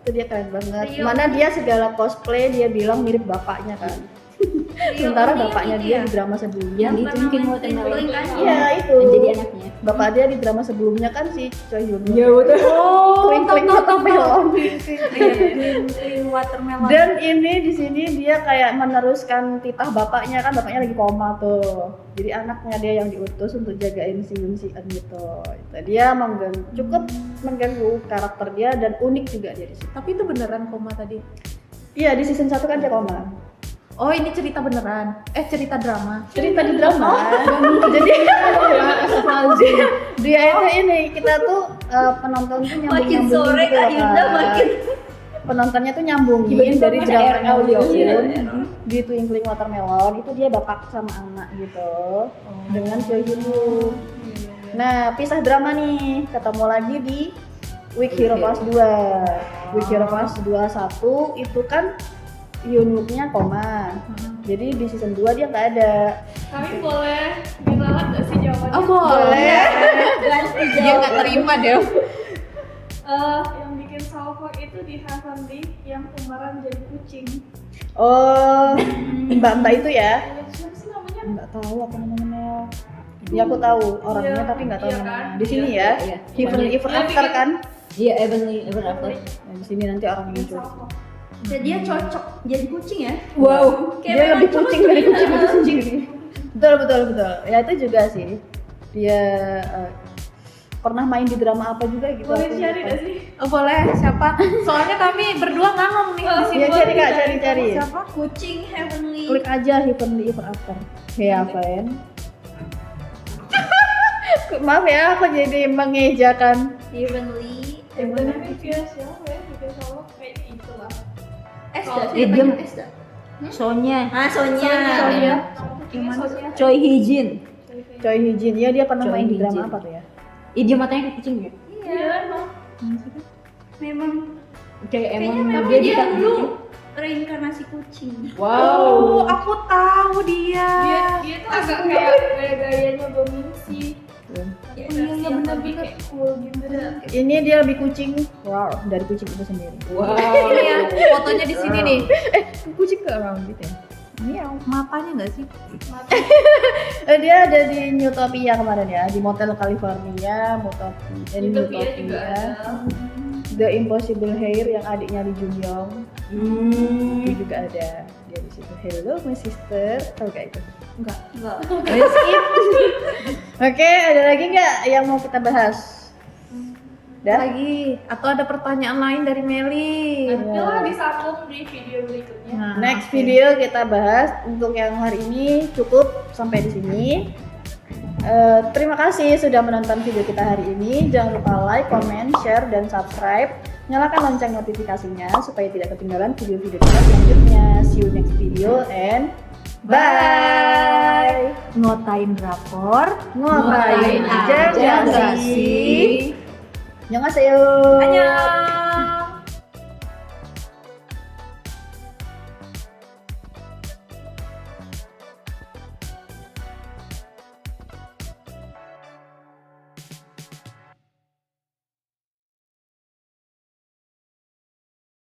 Itu dia keren banget. Ryo. Mana dia segala cosplay dia bilang mirip bapaknya kan. Sementara bapaknya dia di drama sebelumnya. Yang itu mungkin mau kenal. Iya itu. Yang jadi anaknya. Bapak dia di drama sebelumnya kan si Choi Hyun. Iya, betul. Oh, Twinkling Watermelon. Clean watermelon. Dan ini di sini dia kayak meneruskan titah bapaknya kan, bapaknya lagi koma tuh. Jadi anaknya dia yang diutus untuk jagain si Yoon Si Eun gitu. Itu dia cukup mengganggu karakter dia dan unik juga dia di situ. Tapi itu beneran koma tadi. Iya, di season 1 kan dia koma. Oh, ini cerita beneran. Cerita drama. Cerita di drama. Jadi dia itu ini kita tuh penonton tuh Makin nyambung sore gitu Kak loh, Yunda Kak. makin Penontonnya tuh nyambungin Tiba-tiba dari ada dramanya RL Lee gitu. Hyun di Twinkling Watermelon itu dia bapak sama anak gitu dengan Choi Hyun Woo. Nah, pisah drama nih, ketemu lagi di Weak Hero Class 2. Weak Hero Class 21 itu kan Hyun Wook-nya koma. Jadi di season 2 dia nggak ada. Kami boleh diralat nggak sih jawabannya? Oh boleh. Ganti Dia nggak terima deh. Yang bikin salfok itu di Heavenly yang kemarin jadi kucing. Oh, mbak-mbak itu ya? Siapa sih namanya? Nggak tahu apa namanya. Ya aku tahu orangnya Iya, tapi nggak tahu iya namanya. kan? Di sini Iya, ya, iya. Heavenly Ever After kan? Iya, Ever After. Nah, di sini nanti orang Bikin muncul. salfok. Dan dia cocok jadi kucing ya. Wow, Kayak dia memang lebih kucing cocok dari gitu. kucing itu sendiri. Betul betul betul. Ya itu juga sih. Dia pernah main di drama apa juga gitu. Boleh aku cari lupa. nggak sih? Oh boleh, siapa? Soalnya kami berdua ngangong nih di sini. Ya cari kak, cari. Siapa? Kucing Heavenly. Klik aja Heavenly Ever After. Heaven. Maaf ya, aku jadi mengejakan. Heavenly. Bener bikin siapa ya? Bikin salfok kayak itulah. Esda Iya, sih dia- namanya Esda. Sonya, Ah, Sonya. Sonya. Kucingnya Sonya. Choi Hee-jin. Choi Hee-jin, ya dia pernah Choi main di Hee-jin. drama apa tuh ya? Ih, dia matanya kayak kucing ya? Iya emang. Memang Kayak kayaknya emang memang dia dia dika- dulu reinkarnasi kucing. Oh, Wow. aku tahu dia. Dia tuh agak kayak gaya-gayanya Bominsi. Ya, iya, benar-benar. kayak cool gitu. Ini dia lebih kucing, wow, dari kucing itu sendiri. Wow. Ini ya, fotonya di sini nih. Kucing ke around gitu ya? Miau, matanya nggak sih? Dia ada di Newtopia kemarin ya, di Motel California, Utopia juga ada. The Impossible Hair yang adiknya Lee Jung Young itu juga ada dia di situ. Hello my sister, tahu gak itu? Enggak. Enggak. Skip. Oke, ada lagi nggak yang mau kita bahas? Dah? Lagi. Atau ada pertanyaan lain dari Meli? Nanti lah disambung di video berikutnya. Nah, Next oke. video kita bahas. Untuk yang hari ini cukup sampai di sini. Terima kasih sudah menonton video kita hari ini. Jangan lupa like, comment, share, dan subscribe. Nyalakan lonceng notifikasinya supaya tidak ketinggalan video-video kita selanjutnya. See you next video and bye. Ngotain drakor. Ngotain aja aja nggak nggak sih? sih? Annyeonghaseyo. Annyeong.